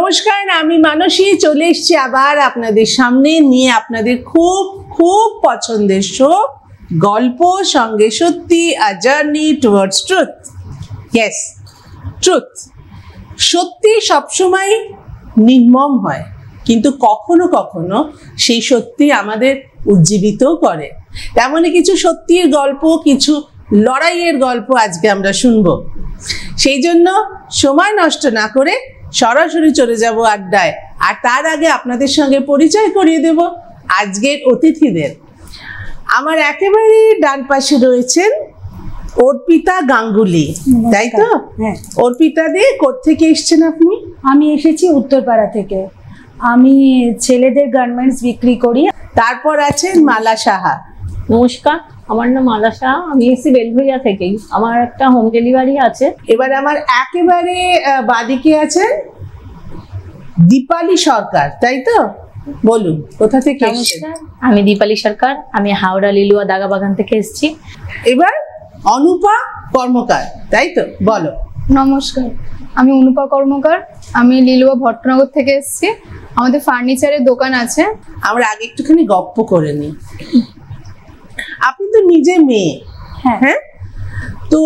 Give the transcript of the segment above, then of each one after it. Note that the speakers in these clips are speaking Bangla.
নমস্কার, আমি মানসী চলে এসেছি আবার আপনাদের সামনে নিয়ে আপনাদের খুব খুব পছন্দের শো গল্প সঙ্গে সত্যি, আ journey towards truth. Yes, truth. সত্যি সবসময় নির্মম হয়, কিন্তু কখনো কখনো সেই সত্যি আমাদের উজ্জীবিতও করে। তেমনই কিছু সত্যির গল্প, কিছু লড়াইয়ের গল্প আজকে আমরা শুনবো। সেই জন্য সময় নষ্ট না করে সরাসরি চলে যাব আড্ডায়। আর তার আগে আপনাদের সঙ্গে পরিচয় করিয়ে দেব আজকের অতিথিদের। আমার একেবারে ডান পাশে রয়েছেন অর্পিতা গাঙ্গুলি, তাই তো? হ্যাঁ। অর্পিতা দি, কোত্থেকে এসেছেন আপনি? আমি এসেছি উত্তরপাড়া থেকে। আমি ছেলেদের গার্মেন্টস বিক্রি করি। তারপর আছেন মালা সাহা। নমস্কার, আমার নাম মালা সাহা। আমি এসেছি বেলঘরিয়া থেকেই। আমার একটা হোম ডেলিভারি আছে। এবার আমার একেবারে বাদিকে আছেন দীপালি সরকার, তাই তো? বলুন, কোথা থেকে এসেছেন? আমি দীপালি সরকার, আমি হাওড়া লিলুয়া দাগাবাগান থেকে এসেছি। এবার অনুপা কর্মকার, তাই তো? বলো। নমস্কার, আমি অনুপা কর্মকার। আমি লিলুয়া ভট্টনগর থেকে এসেছি। আমাদের ফার্নিচারের দোকান আছে। আমরা আগে একটুখানি গপ্প করে নিই। আপনি তো নিজে মেয়ে, হ্যাঁ? তো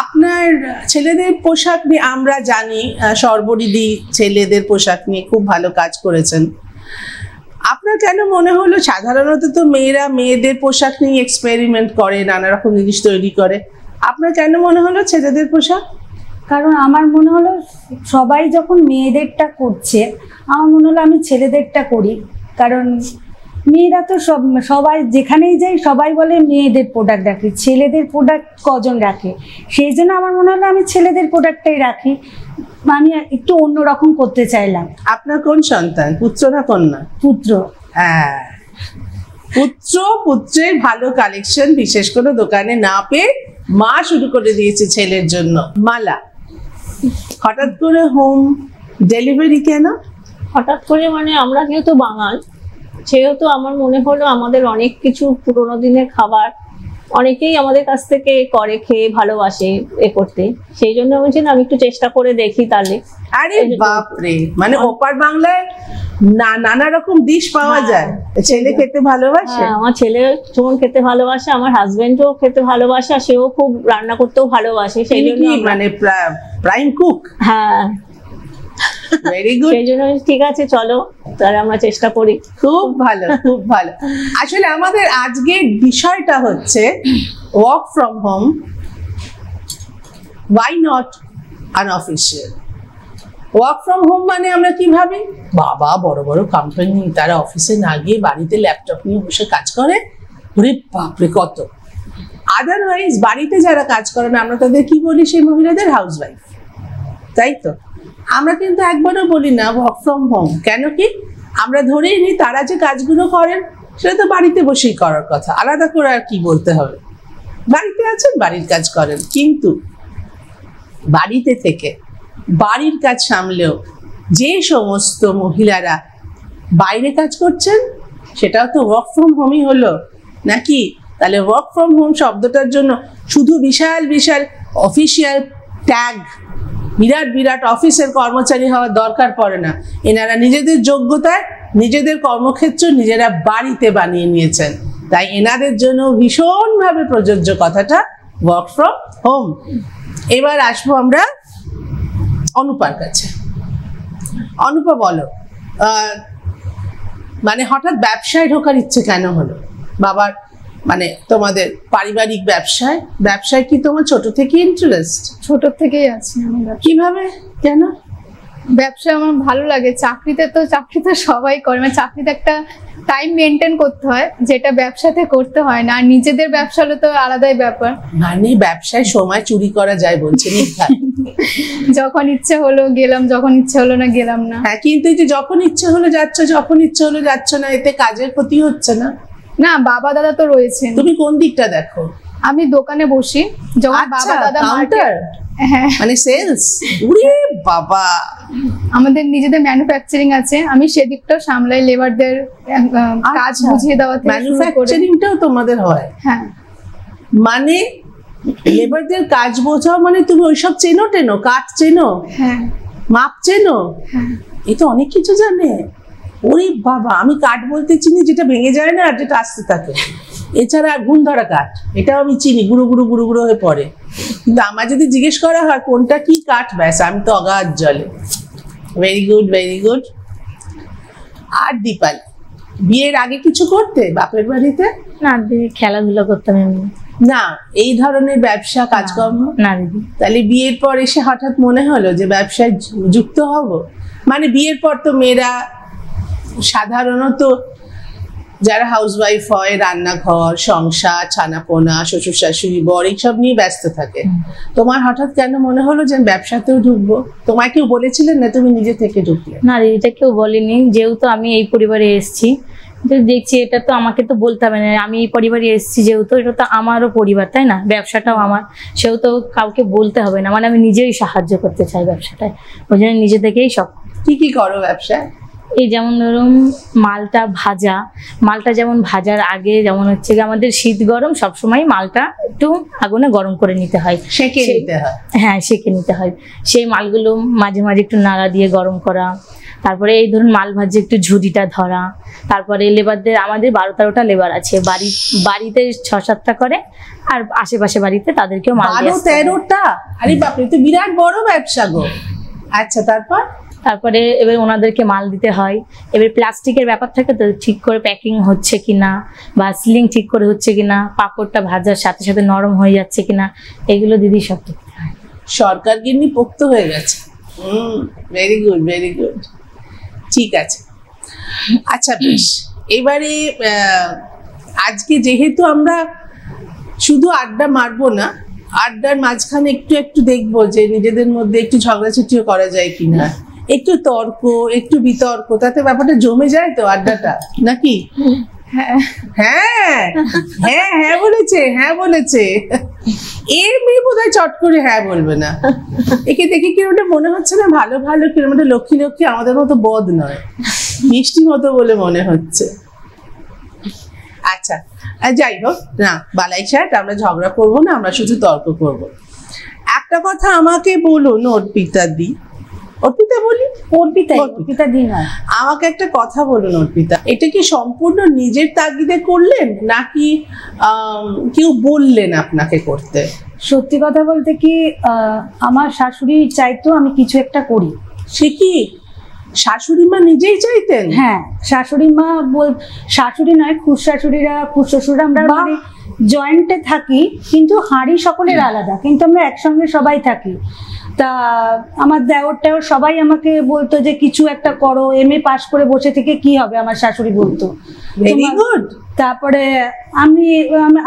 আপনার ছেলেদের পোশাক নিয়ে আমরা জানি, সর্বরিদি ছেলেদের পোশাক নিয়ে খুব ভালো কাজ করেছেন। আপনার কেন মনে হলো, সাধারণত তো মেয়েরা মেয়েদের পোশাক নিয়ে এক্সপেরিমেন্ট করে, নানা রকম জিনিস তৈরি করে, আপনার কেন মনে হলো ছেলেদের পোশাক? কারণ আমার মনে হলো সবাই যখন মেয়েদেরটা করছে, আমার মনে হলো আমি ছেলেদেরটা করি। কারণ মেয়েরা তো সবাই যেখানেই যাই সবাই বলে মেয়েদের প্রোডাক্ট রাখি, ছেলেদের প্রোডাক্ট কজন রাখে। সেই জন্য আমার মনে হলো আমি ছেলেদের প্রোডাক্টটাই রাখি। আমি একটু অন্যরকম করতে চাইলাম। আপনার কোন সন্তান, পুত্র না কন্যা? পুত্র। হ্যাঁ, পুত্রের ভালো কালেকশন বিশেষ কোনো দোকানে না পেয়ে মা শুরু করে দিয়েছে ছেলের জন্য। মালা, হঠাৎ করে হোম ডেলিভারি কেন? হঠাৎ করে মানে আমরা যেহেতু বাঙাল, সেহেতু আমার মনে হলো আমাদের অনেক কিছু পুরোনো দিনের খাবার অনেকেই আমাদের কাছ থেকে করে, খেয়ে ভালোবাসে এ করতে। সেই জন্য বলছি না, আমি একটু চেষ্টা করে দেখি তাহলে। আরে বাপরে, মানে ওপার বাংলায় নানা রকম ডিশ পাওয়া যায়। ছেলে খেতে ভালোবাসে? আমার ছেলে যেমন খেতে ভালোবাসে, আমার হাজবেন্ডও খেতে ভালোবাসে, আর সেও খুব রান্না করতেও ভালোবাসে। সেই জন্য মানে প্রাইম কুক। হ্যাঁ, ভেরি গুড। সেই জন্য ঠিক আছে, চলো তাহলে আমরা চেষ্টা করি। খুব ভালো, খুব ভালো। আসলে আমাদের আজকের বিষয়টা হচ্ছে work from home, why not unofficial. Work from home মানে আমরা কি ভাবি, বাবা বড় বড় কোম্পানি, তারা অফিসে না গিয়ে বাড়িতে ল্যাপটপ নিয়ে বসে কাজ করে, ওরে বাপরে কত। আদারওয়াইজ বাড়িতে যারা কাজ করে না, আমরা তাদের কি বলি, সেই মহিলাদের হাউসওয়াইফ, তাই তো? আমরা কিন্তু একবারও বলি না ওয়ার্ক ফ্রম হোম। কেন কি, আমরা ধরেই নিই তারা যে কাজগুলো করেন সেটা তো বাড়িতে বসেই করার কথা, আলাদা করে আর কি বলতে হবে। বাড়িতে আছেন, বাড়ির কাজ করেন, কিন্তু বাড়িতে থেকে বাড়ির কাজ সামলেও যে সমস্ত মহিলারা বাইরে কাজ করছেন, সেটাও তো ওয়ার্ক ফ্রম হোমই হলো নাকি? তাহলে ওয়ার্ক ফ্রম হোম শব্দটার জন্য শুধু বিশাল বিশাল অফিসিয়াল ট্যাগ, বিরাট বিরাট অফিসের কর্মচারী হওয়ার দরকার পড়ে না। এনারা নিজেদের যোগ্যতায় নিজেদের কর্মক্ষেত্র নিজেরা বাড়িতে বানিয়ে নিয়েছেন, তাই এনাদের জন্য ভীষণভাবে প্রযোজ্য কথাটা ওয়ার্ক ফ্রম হোম। এবার আসবো আমরা অনুপার কাছে। অনুপা, বলো, মানে হঠাৎ ব্যবসায় ঢোকার ইচ্ছে কেন হলো? বাবার মানে তোমাদের পারিবারিক ব্যবসায় কি তোমার ছোট থেকে ইন্টারেস্ট? ছোট থেকেই আছে। কিভাবে, কেন? ব্যবসা আমার ভালো লাগে। চাকরি তো সবাই করে, মানে চাকরিতে একটা টাইম মেনটেন করতে হয়, যেটা ব্যবসাতে করতে হয় না। আর নিজেদের ব্যবসা হলে তো আলাদাই ব্যাপার। মানে ব্যবসায় সময় চুরি করা যায় বলছে? যখন ইচ্ছে হলো গেলাম, যখন ইচ্ছে হলো না গেলাম না। হ্যাঁ, কিন্তু এই যে যখন ইচ্ছে হলো যাচ্ছ, যখন ইচ্ছে হলো যাচ্ছ না, এতে কাজের ক্ষতি হচ্ছে না? না, বাবা দাদা তো রয়েছেন। তুমি কোন দিকটা দেখো? আমি দোকানে বসি, যখন বাবা দাদা কাউন্টার, হ্যাঁ মানে সেলস। ওরে বাবা, আমাদের নিজেদের ম্যানুফ্যাকচারিং আছে, আমি সেদিকটাও সামলাই। লেবারদের কাজ বুঝিয়ে দেওয়া থেকে ম্যানুফ্যাকচারিংটাও তোমাদের হয়? হ্যাঁ। মানে লেবারদের কাজ বোঝাও, মানে তুমি ওইসব চেনো, কাজ চেনো? হ্যাঁ। মাপ চেনো? এই তো অনেক কিছু জানে। ওরে বাবা, আমি কাঠ বলতে চিনি যেটা ভেঙে যায় না আর যেটা আসতে থাকে, এছাড়া আর ঘুম ধরা কাঠ এটাও আমি চিনি, গুঁড়ো গুঁড়ো গুঁড়ো গুঁড়ো হয়ে পড়ে। কিন্তু আমার যদি জিজ্ঞেস করা হয় কোনটা কি কাঠ, ব্যাস আমি তো অগাধ জলে। Very good, very good. আর দীপালি, বিয়ের আগে কিছু করতে বাপের বাড়িতে? না দিদি, খেলাধুলা করতাম এমনি। না, এই ধরনের ব্যবসা কাজকর্ম? না দিদি। তাহলে বিয়ের পর এসে হঠাৎ মনে হলো যে ব্যবসায় যুক্ত হব? মানে বিয়ের পর তো মেয়েরা সাধারণত যারা হাউসওয়াইফ হয় রান্নাঘর, সংসার, ছানাপোনা, শ্বশুর শাশুড়ি, বর এইসব নিয়ে ব্যস্ত থাকে। তোমার হঠাৎ কেন মনে হলো যে আমি ব্যবসাতেও ঢুকবো? তোমায় কেউ বলেছিলেন না তুমি নিজে থেকে ঢুকলে? না দিদি, এটা কেউ বলেনি। যেহেতু আমি এই পরিবারে এসেছি, তো দেখছি এটা তো আমাকে তো বলতে হবে না, আমি এই পরিবারে এসেছি যেহেতু, এটা তো আমারও পরিবার, তাই না? ব্যবসাটাও আমার, সেহেতু কাউকে বলতে হবে না। মানে আমি নিজেই সাহায্য করতে চাই ব্যবসাটায়, ওই জন্য নিজে থেকেই সব। কি কি করো ব্যবসা? এই যেমন ধরুন মালটা ভাজা, মালটা যেমন ভাজার আগে যেমন হচ্ছে কি আমাদের শীত গরম সবসময় মালটা একটু আগুনে গরম করে নিতে হয়, সেঁকে নিতে হয়। হ্যাঁ, সেঁকে নিতে হয়। সেই মালগুলো মাঝে মাঝে একটু নাড়া দিয়ে গরম করা, তারপরে এই ধরুন মাল ভাজে একটু ঝুড়িটা ধরা, তারপরে লেবারদের, আমাদের 12-13টা লেবার আছে, বাড়িতে 6-7টা করে, আর আশেপাশে বাড়িতে তাদেরকেও মাল দিয়ে আসতে হয়। 12-13টা? আরে বাপরে, তো বিরাট বড় ব্যবসা গো। আচ্ছা, তারপরে এবার ওনাদেরকে মাল দিতে হয়। এবার প্লাস্টিকের ব্যাপার থাকে তো, ঠিক করে প্যাকিং হচ্ছে কিনা, বা সিলিং ঠিক করে হচ্ছে কিনা, পাপড়টা ভাজার সাথে সাথে নরম হয়ে যাচ্ছে কিনা, এগুলো দিদি সব দেখতে হয়। সরকার গিন্নি পোক্ত হয়ে গেছে। Very good, very good. ঠিক আছে, আচ্ছা বেশ। এবারে আজকে যেহেতু আমরা শুধু আড্ডা মারবো না, আড্ডার মাঝখানে একটু একটু দেখবো যে নিজেদের মধ্যে একটু ঝগড়াঝাটিও করা যায় কিনা, একটু তর্ক, একটু বিতর্ক, তাতে ব্যাপারটা জমে যায় তো আড্ডাটা, নাকি? হ্যাঁ হ্যাঁ হ্যাঁ হ্যাঁ বলেছে, হ্যাঁ বলেছে। এর মেয়ে বোধহয় চট করে হ্যাঁ বলবে না। একে দেখে কিরমটা মনে হচ্ছে না ভালো ভালো, কিরমটা লক্ষ্মী লক্ষ্মী, আমাদের মতো বদ নয়, মিষ্টি মতো বলে মনে হচ্ছে। আচ্ছা, যাই হোক না বালাই সাহেব, আমরা ঝগড়া করবো না, আমরা শুধু তর্ক করব। একটা কথা আমাকে বলুন অর্পিতা দি, অর্পিতা বলি, অর্পিতা দি নয়, আমাকে একটা কথা বলুন অর্পিতা, এটা কি সম্পূর্ণ নিজের তাগিদে করলেন নাকি কেউ বললেন আপনাকে করতে? সত্যি কথা বলতে কি, আমার শাশুড়ি চাইতো আমি কিছু একটা করি। সে কি শাশুড়ি মা নিজেই চাইতেন? হ্যাঁ, শাশুড়ি মা শাশুড়ি নয়, খুড়শাশুড়িরা, খুড়শ্বশুররা, আমরা মানে জয়েন্টে থাকি, কিন্তু হাঁড়ি সকলের আলাদা, কিন্তু আমরা একসঙ্গে সবাই থাকি। তা আমার দেওরটাও সবাই আমাকে বলতো যে কিছু একটা করো, MA পাস করে বসে থেকে কি হবে, আমার শাশুড়ি বলতো। Very good. তারপরে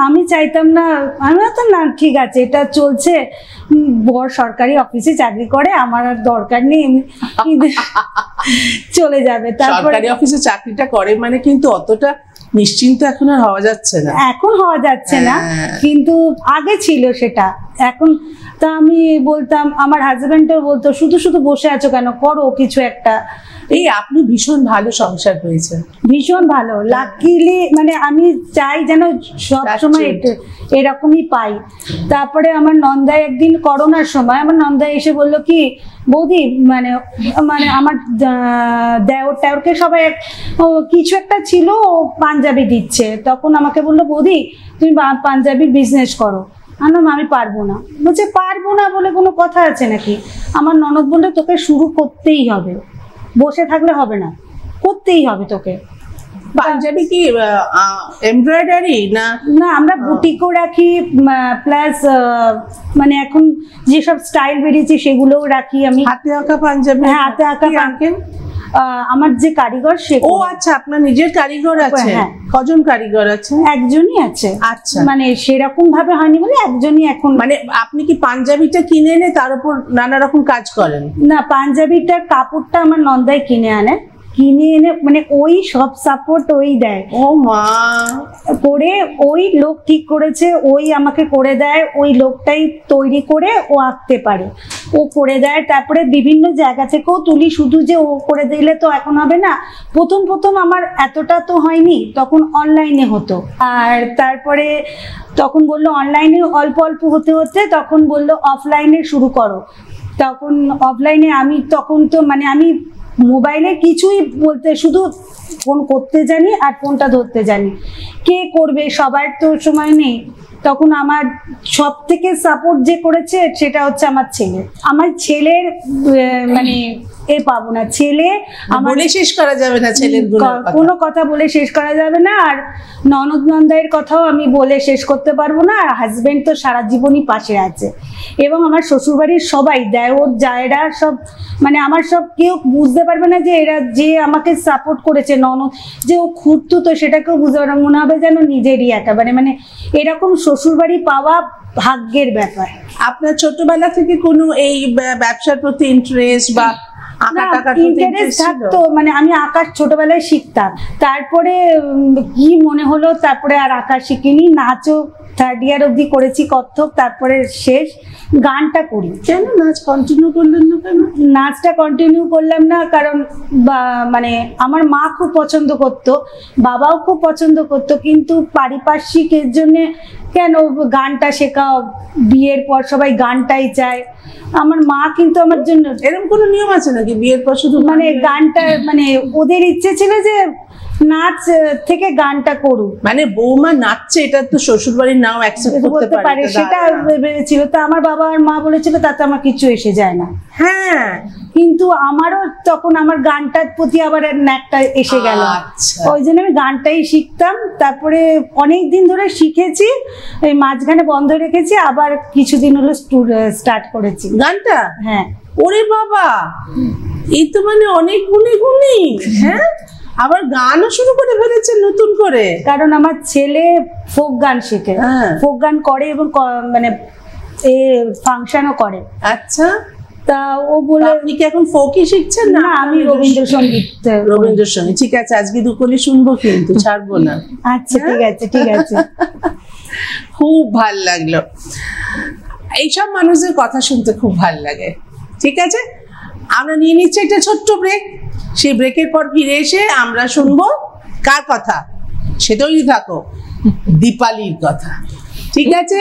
আমি চাইতাম না, আমি বলতাম না ঠিক আছে এটা চলছে, বর সরকারি অফিসে চাকরি করে, আমার আর দরকার নেই, চলে যাবে। তারপরে সরকারি অফিসে চাকরিটা করে মানে কিন্তু অতটা নিশ্চিন্ত এখন আর হওয়া যাচ্ছে না, এখন হওয়া যাচ্ছে না, কিন্তু আগে ছিল সেটা, এখন। তা আমি বলতাম, আমার হাজবেন্ডও বলতো শুধু শুধু বসে আছো কেন, করো কিছু একটা। এই আপনি ভীষণ ভালো সংসার হয়েছে, ভীষণ ভালো, লাকিলি, মানে আমি চাই যেন সবসময় এরকমই পাই। তারপরে আমার নন্দাই একদিন করোনার সময় আমার নন্দাই এসে বললো কি, বৌদি মানে মানে আমার দেওরকে সবাই কিছু একটা ছিল, পাঞ্জাবি দিচ্ছে, তখন আমাকে বললো বৌদি তুমি পাঞ্জাবির বিজনেস করো। আমি পারবো না। বলছে পারবো না বলে কোনো কথা আছে নাকি? আমার ননদ বললে তোকে শুরু করতেই হবে, বসে থাকলে হবে না, করতেই হবে তোকে। পাঞ্জাবি কি এমব্রয়ডারি না? না, আমরা বুটিকও রাখি, প্লাস মানে এখন যেসব স্টাইল বেরিয়েছে সেগুলোও রাখি। আমি হাতে আঁকা পাঞ্জাবি? হ্যাঁ, হাতে আঁকা। আমার যে কারিগর সে। ও আচ্ছা, আপনার নিজের কারিগর আছে? হ্যাঁ। কজন কারিগর আছে? একজনই আছে। আচ্ছা, মানে সেরকম ভাবে হয়নি বলে একজনই এখন। মানে আপনি কি পাঞ্জাবিটা কিনে এনে তার উপর নানা রকম কাজ করেন? না, পাঞ্জাবিটার কাপড়টা আমার নন্দাই কিনে আনে, কিনে এনে মানে ওই সব সাপোর্ট ওই দেয়। ও মা, করে ওই লোক ঠিক করেছে, ওই আমাকে করে দেয়, ওই লোকটাই তৈরি করে ও আঁকতে পারে, ও করে দেয়। তারপরে বিভিন্ন জায়গা থেকেও তুলি, শুধু যে ও করে দিলে তো এখন হবে না। প্রথম প্রথম আমার এতটা তো হয়নি, তখন অনলাইনে হতো, আর তারপরে তখন বললো অনলাইনে অল্প অল্প হতে হতে তখন বললো অফলাইনে শুরু করো। তখন অফলাইনে আমি তখন তো মানে আমি মোবাইলে কিছুই বলতে, শুধু ফোন করতে জানি আর ফোনটা ধরতে জানি। কে করবে, সবার তো সময় নেই। তখন আমার সব থেকে সাপোর্ট যে করেছে সেটা হচ্ছে আমার ছেলে। আমার ছেলের মানে পাবো না, ছেলে আমার বলে শেষ করা যাবে না, ছেলের কোনো কথা বলে শেষ করা যাবে না। আর ননদ নন্দাইয়ের কথাও আমি বলে শেষ করতে পারবো না। আর হাজবেন্ড তো সারা জীবনই পাশে আছে। এবং আমার শ্বশুরবাড়ির সবাই, দেওর জায়েরা সব, মানে আমার সব কেউ বুঝতে পারবে না যে এরা যে আমাকে সাপোর্ট করেছে, ননদ যে ও খুঁড়তো তো সেটাকেও বুঝতে পারবে, মনে হবে যেন নিজেরই একেবারে, মানে এরকম শ্বশুরবাড়ি পাওয়া ভাগ্যের ব্যাপার। আপনার ছোটবেলা থেকে কোনো এই ব্যবসার প্রতি ইন্টারেস্ট বা ইন্টারেস্ট থাকতো? মানে আমি আঁকা ছোটবেলায় শিখতাম, তারপরে কি মনে হলো তারপরে আর আঁকা শিখিনি। নাচও 3rd ইয়ার অবধি করেছি কত্থক, তারপরে শেষ। গানটা করি। কেন নাচ কন্টিনিউ করলেন না? কেন নাচটা কন্টিনিউ করলাম না কারণ মানে আমার মা খুব পছন্দ করতো, বাবাও খুব পছন্দ করতো, কিন্তু পারিপার্শ্বিকের জন্যে কেন গানটা শেখাও, বিয়ের পর সবাই গানটাই চায়। আমার মা কিন্তু আমার জন্য, এরকম কোনো নিয়ম আছে নাকি বিয়ের পর শুধু মানে গানটা, মানে ওদের ইচ্ছে ছিল যে নাচ থেকে গানটা করুক, মানে বৌমা নাচছে এটা তো শ্বশুর বাড়ির নাও অ্যাকসেপ্ট করতে পারে, সেটা ভেবেছিল। তো আমার বাবা আর মা বলেছিল তাতে আমার কিছু এসে যায় না। হ্যাঁ, কিন্তু আমারও তখন আমার গানটার প্রতি আবার একটা এসে গেল, ওই জন্য আমি গানটাই শিখতাম। তারপরে অনেক দিন ধরে শিখেছি, এই মাঝখানে বন্ধ রেখেছি, আবার কিছুদিন হলো স্টার্ট করেছি গানটা। হ্যাঁ। ওরে বাবা, এই তো মানে অনেক গুণী। হ্যাঁ, আবার গানও শুরু করে ফেলেছে নতুন করে। কারণ আমার ছেলে ফোক গান শেখে, ফোক গান করে এবং মানে ফাংশনও করে। আচ্ছা, তা ও বলে, আপনি কি এখন ফোকই শিখছেন? না, আমি রবীন্দ্রসঙ্গীত। রবীন্দ্রসঙ্গীত, ঠিক আছে, আজকে দুকলি শুনবো কিন্তু ছাড়বো না। আচ্ছা, ঠিক আছে, ঠিক আছে। খুব ভাল লাগলো, এইসব মানুষদের কথা শুনতে খুব ভাল লাগে। ঠিক আছে, আমরা নিয়ে নিচ্ছি একটা ছোট্ট ব্রেক। সেই ব্রেকের পর ফিরে এসে আমরা শুনবো কার কথা, সে তৈরি থাকো, দীপালির কথা। ঠিক আছে,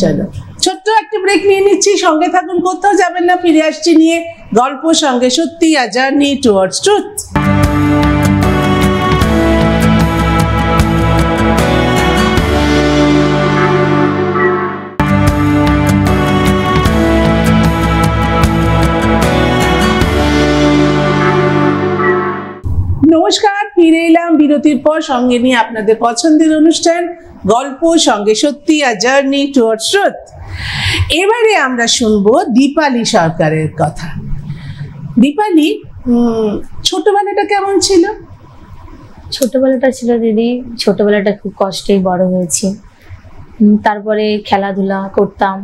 চলো ছোট্ট একটা ব্রেক নিয়ে নিচ্ছি, সঙ্গে থাকুন, কোথাও যাবেন না। ফিরে আসছি নিয়ে গল্প সঙ্গে সত্যি, আ জার্নি টুয়ার্ডস ট্রুথ। নমস্কার, ফিরে এলাম বিরতির পর, সঙ্গে নিয়ে আপনাদের পছন্দের অনুষ্ঠান গল্প সঙ্গে সত্যি, আ জার্নি টুয়ার্ডস ট্রুথ। এবারে আমরা শুনবো দীপালি সরকারের কথা। দীপালি, ছোটবেলাটা কেমন ছিল? ছোটবেলাটা ছিল দিদি, ছোটবেলাটা খুব কষ্টেই বড় হয়েছি। তারপরে খেলাধুলা করতাম,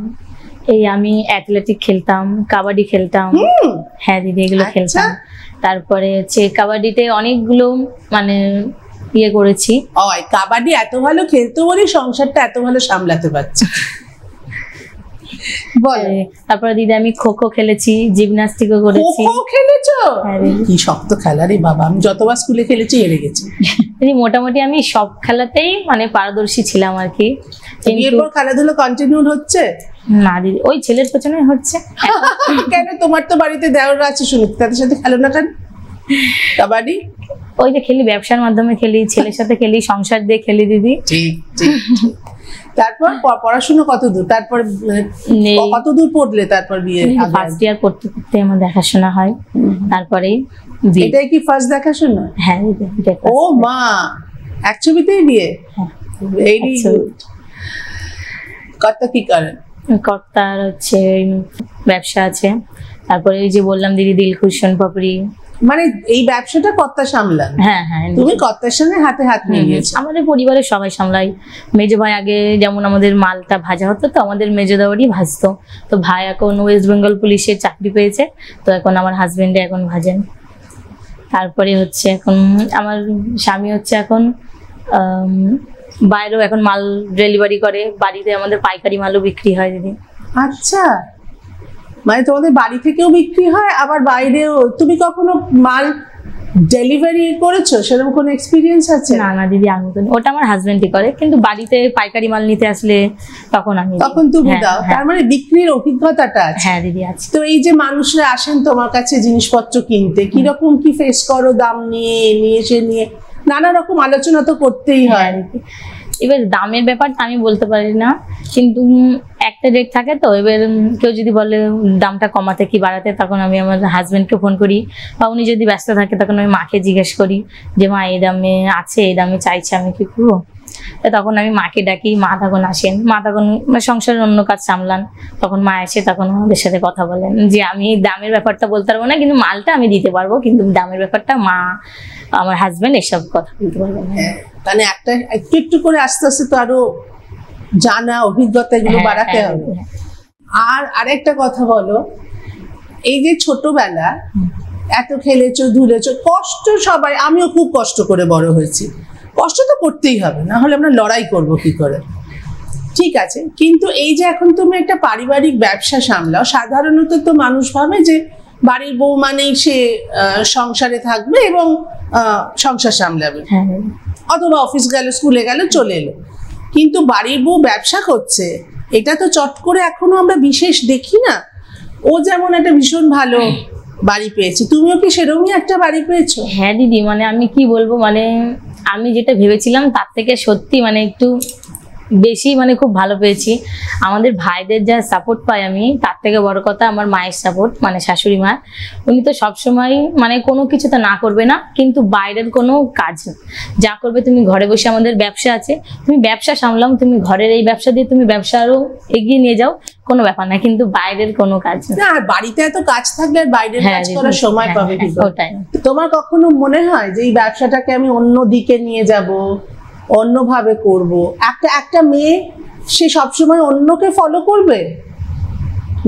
এই আমি অ্যাথলেটিক খেলতাম, কাবাডি খেলতাম। হ্যাঁ দিদি, এগুলো খেলতাম। তারপরে হচ্ছে কাবাডিতে অনেকগুলো মানে ইয়ে করেছি। কাবাডি এত ভালো খেলতো বলে সংসারটা এত ভালো সামলাতে পারছি। তারপরে দিদি আমি খো খো খেলেছি, জিমনাস্টিকও করেছি। খো খেলেছো? কি শক্ত খেলা রে বাবা, আমি যতবার স্কুলে খেলেছি হেরে গেছি। মোটামুটি আমি সব খেলাতেই মানে পারদর্শী ছিলাম আর কি। এরপর খেলাধুলো কন্টিনিউ হচ্ছে না দিদি, ওই ছেলের পেছনে হচ্ছে। কেন, তোমার তো বাড়িতে দেওররা আছে, শুনি তাদের সাথে খেলো না কেন কাবাডি? ওই যে খেলি, ব্যবসার মাধ্যমে খেলি, ছেলের সাথে খেলি, সংসার দিয়ে খেলি দিদি। ঠিক ঠিক। তারপর পড়াশোনা কতদূর, তারপর কতদূর পড়লে? তারপর বিয়ে? ফার্স্ট ইয়ার পড়তে পড়তে আমার দেখাশোনা হয়, তারপরে এটাই কি ফার্স্ট দেখাশোনা? হ্যাঁ। ও মা, এক ছবিতেই বিয়ে? Very good. কর্তা কি করেন? কর্তার হচ্ছে ব্যবসা আছে। তারপরে ওই যে বললাম দিদি, দিলখুশন পাপড়ি, মানে এই ব্যবসাটা কর্তা সামলান? হ্যাঁ হ্যাঁ, তুমি কর্তার সঙ্গে হাতে হাত নিয়ে গেছো? আমাদের পরিবারের সবাই সামলাই। মেজো ভাই আগে যেমন আমাদের মালটা ভাজা হতো, তো আমাদের মেজো দাওয়ারই ভাজতো। তো ভাই এখন ওয়েস্ট বেঙ্গল পুলিশে চাকরি পেয়েছে, তো এখন আমার হাজবেন্ডে এখন ভাজেন। তারপরে হচ্ছে এখন আমার স্বামী হচ্ছে এখন বাইরেও এখন মাল ডেলিভারি করে, বাড়িতে আমাদের পাইকারি মালও বিক্রি হয় দিদি। আচ্ছা, মানে তোমাদের বাড়ি থেকেও বিক্রি হয় আবার বাইরেও? তুমি কখনো মাল ডেলিভারি করেছো, সেরকম কোনো এক্সপিরিয়েন্স আছে? না না দিদি, আমি তো ওটা আমার হাজবেন্ডই করে, কিন্তু বাড়িতে পাইকারি মাল নিতে আসলে তখন আমি তখন তুমি হ্যাঁ, দাও, হ্যাঁ। তার মানে বিক্রির অভিজ্ঞতাটা আছে। হ্যাঁ দিদি আছে। তো এই যে মানুষরা আসেন তোমার কাছে জিনিসপত্র কিনতে, কিরকম কি ফেস করো দাম নিয়ে সে নিয়ে? নানা রকম আলোচনা তো করতেই হয়। হ্যাঁ দিদি, এবার দামের ব্যাপারটা আমি বলতে পারি না, কিন্তু একটা রেট থাকে তো। এবার কেউ যদি বলে দামটা কমাতে কি বাড়াতে, তখন আমি আমার হাজবেন্ডকে ফোন করি, বা উনি যদি ব্যস্ত থাকে তখন আমি মাকে জিজ্ঞেস করি যে মা এই দামে আছে, এই দামে চাইছে, আমি কি করবো? তখন আমি মাকে ডাকি, মা তখন আসেন, মা তখন সংসারের অন্য কাজ সামলান, তখন মা এসে তখন আমাদের সাথে কথা বলেন যে আমি দামের ব্যাপারটা বলতে পারবো না, কিন্তু মালটা আমি দিতে পারবো, কিন্তু দামের ব্যাপারটা মা আমার হাজবেন্ড এসব কথা বলতে পারবে না। মানে একটা একটু একটু করে আস্তে আস্তে তো আরো জানা অভিজ্ঞতা এগুলো হ্যাঁ, বাড়াতে হ্যাঁ, হবে। হ্যাঁ। আর আরেকটা কথা বলো, এই যে ছোটবেলা এত খেলেছো ধুলেছো, কষ্ট সবাই, আমিও খুব কষ্ট করে বড় হয়েছি, কষ্ট তো করতেই হবে, না হলে আমরা লড়াই করব কি করে? ঠিক আছে, কিন্তু এই যে এখন তুমি একটা পারিবারিক ব্যবসা সামলাও, সাধারণত তো মানুষ ভাবে যে বাড়ির বউ মানেই সে সংসারে থাকবে এবং সংসার সামলাবে, হ্যাঁ অথবা অফিস গেল, স্কুলে গেল, চলে এলো। কিন্তু বাড়ির বউ ব্যবসা করছে, এটা তো চট করে এখনো আমরা বিশেষ দেখি না। ও যেমন একটা ভীষণ ভালো বাড়ি পেয়েছে, তুমিও কি সেরকমই একটা বাড়ি পেয়েছো? হ্যাঁ দিদি, মানে আমি কি বলবো, মানে আমি যেটা ভেবেছিলাম তার থেকে সত্যি মানে একটু বেশি মানে খুব ভালো পেয়েছি। আমাদের ভাইদের যা সাপোর্ট পাই আমি, তার থেকে বড় কথা আমার মায়ের সাপোর্ট, মানে শাশুড়ি মা। উনি তো সবসময় মানে কোনো কিছু তো না করবে না, কিন্তু বাইরের কোনো কাজ না, যা করবে তুমি ঘরে বসে, আমাদের ব্যবসা আছে, তুমি ব্যবসা সামলাও, তুমি ঘরের এই ব্যবসা দিয়ে তুমি ব্যবসা আরো এগিয়ে নিয়ে যাও, কোনো ব্যাপার না, কিন্তু বাইরের কোনো কাজ না। না, আর বাড়িতে এত কাজ থাকলে আর বাইরের হ্যাঁ কাজ দিদি, করার সময় হ্যাঁ, পাবে কি হ্যাঁ, করে? ওটাই। তোমার কখনো মনে হয় যে এই ব্যবসাটাকে আমি অন্য দিকে নিয়ে যাব, অন্যভাবে করব? একটা মেয়ে সে সবসময় অন্যকে ফলো করবে,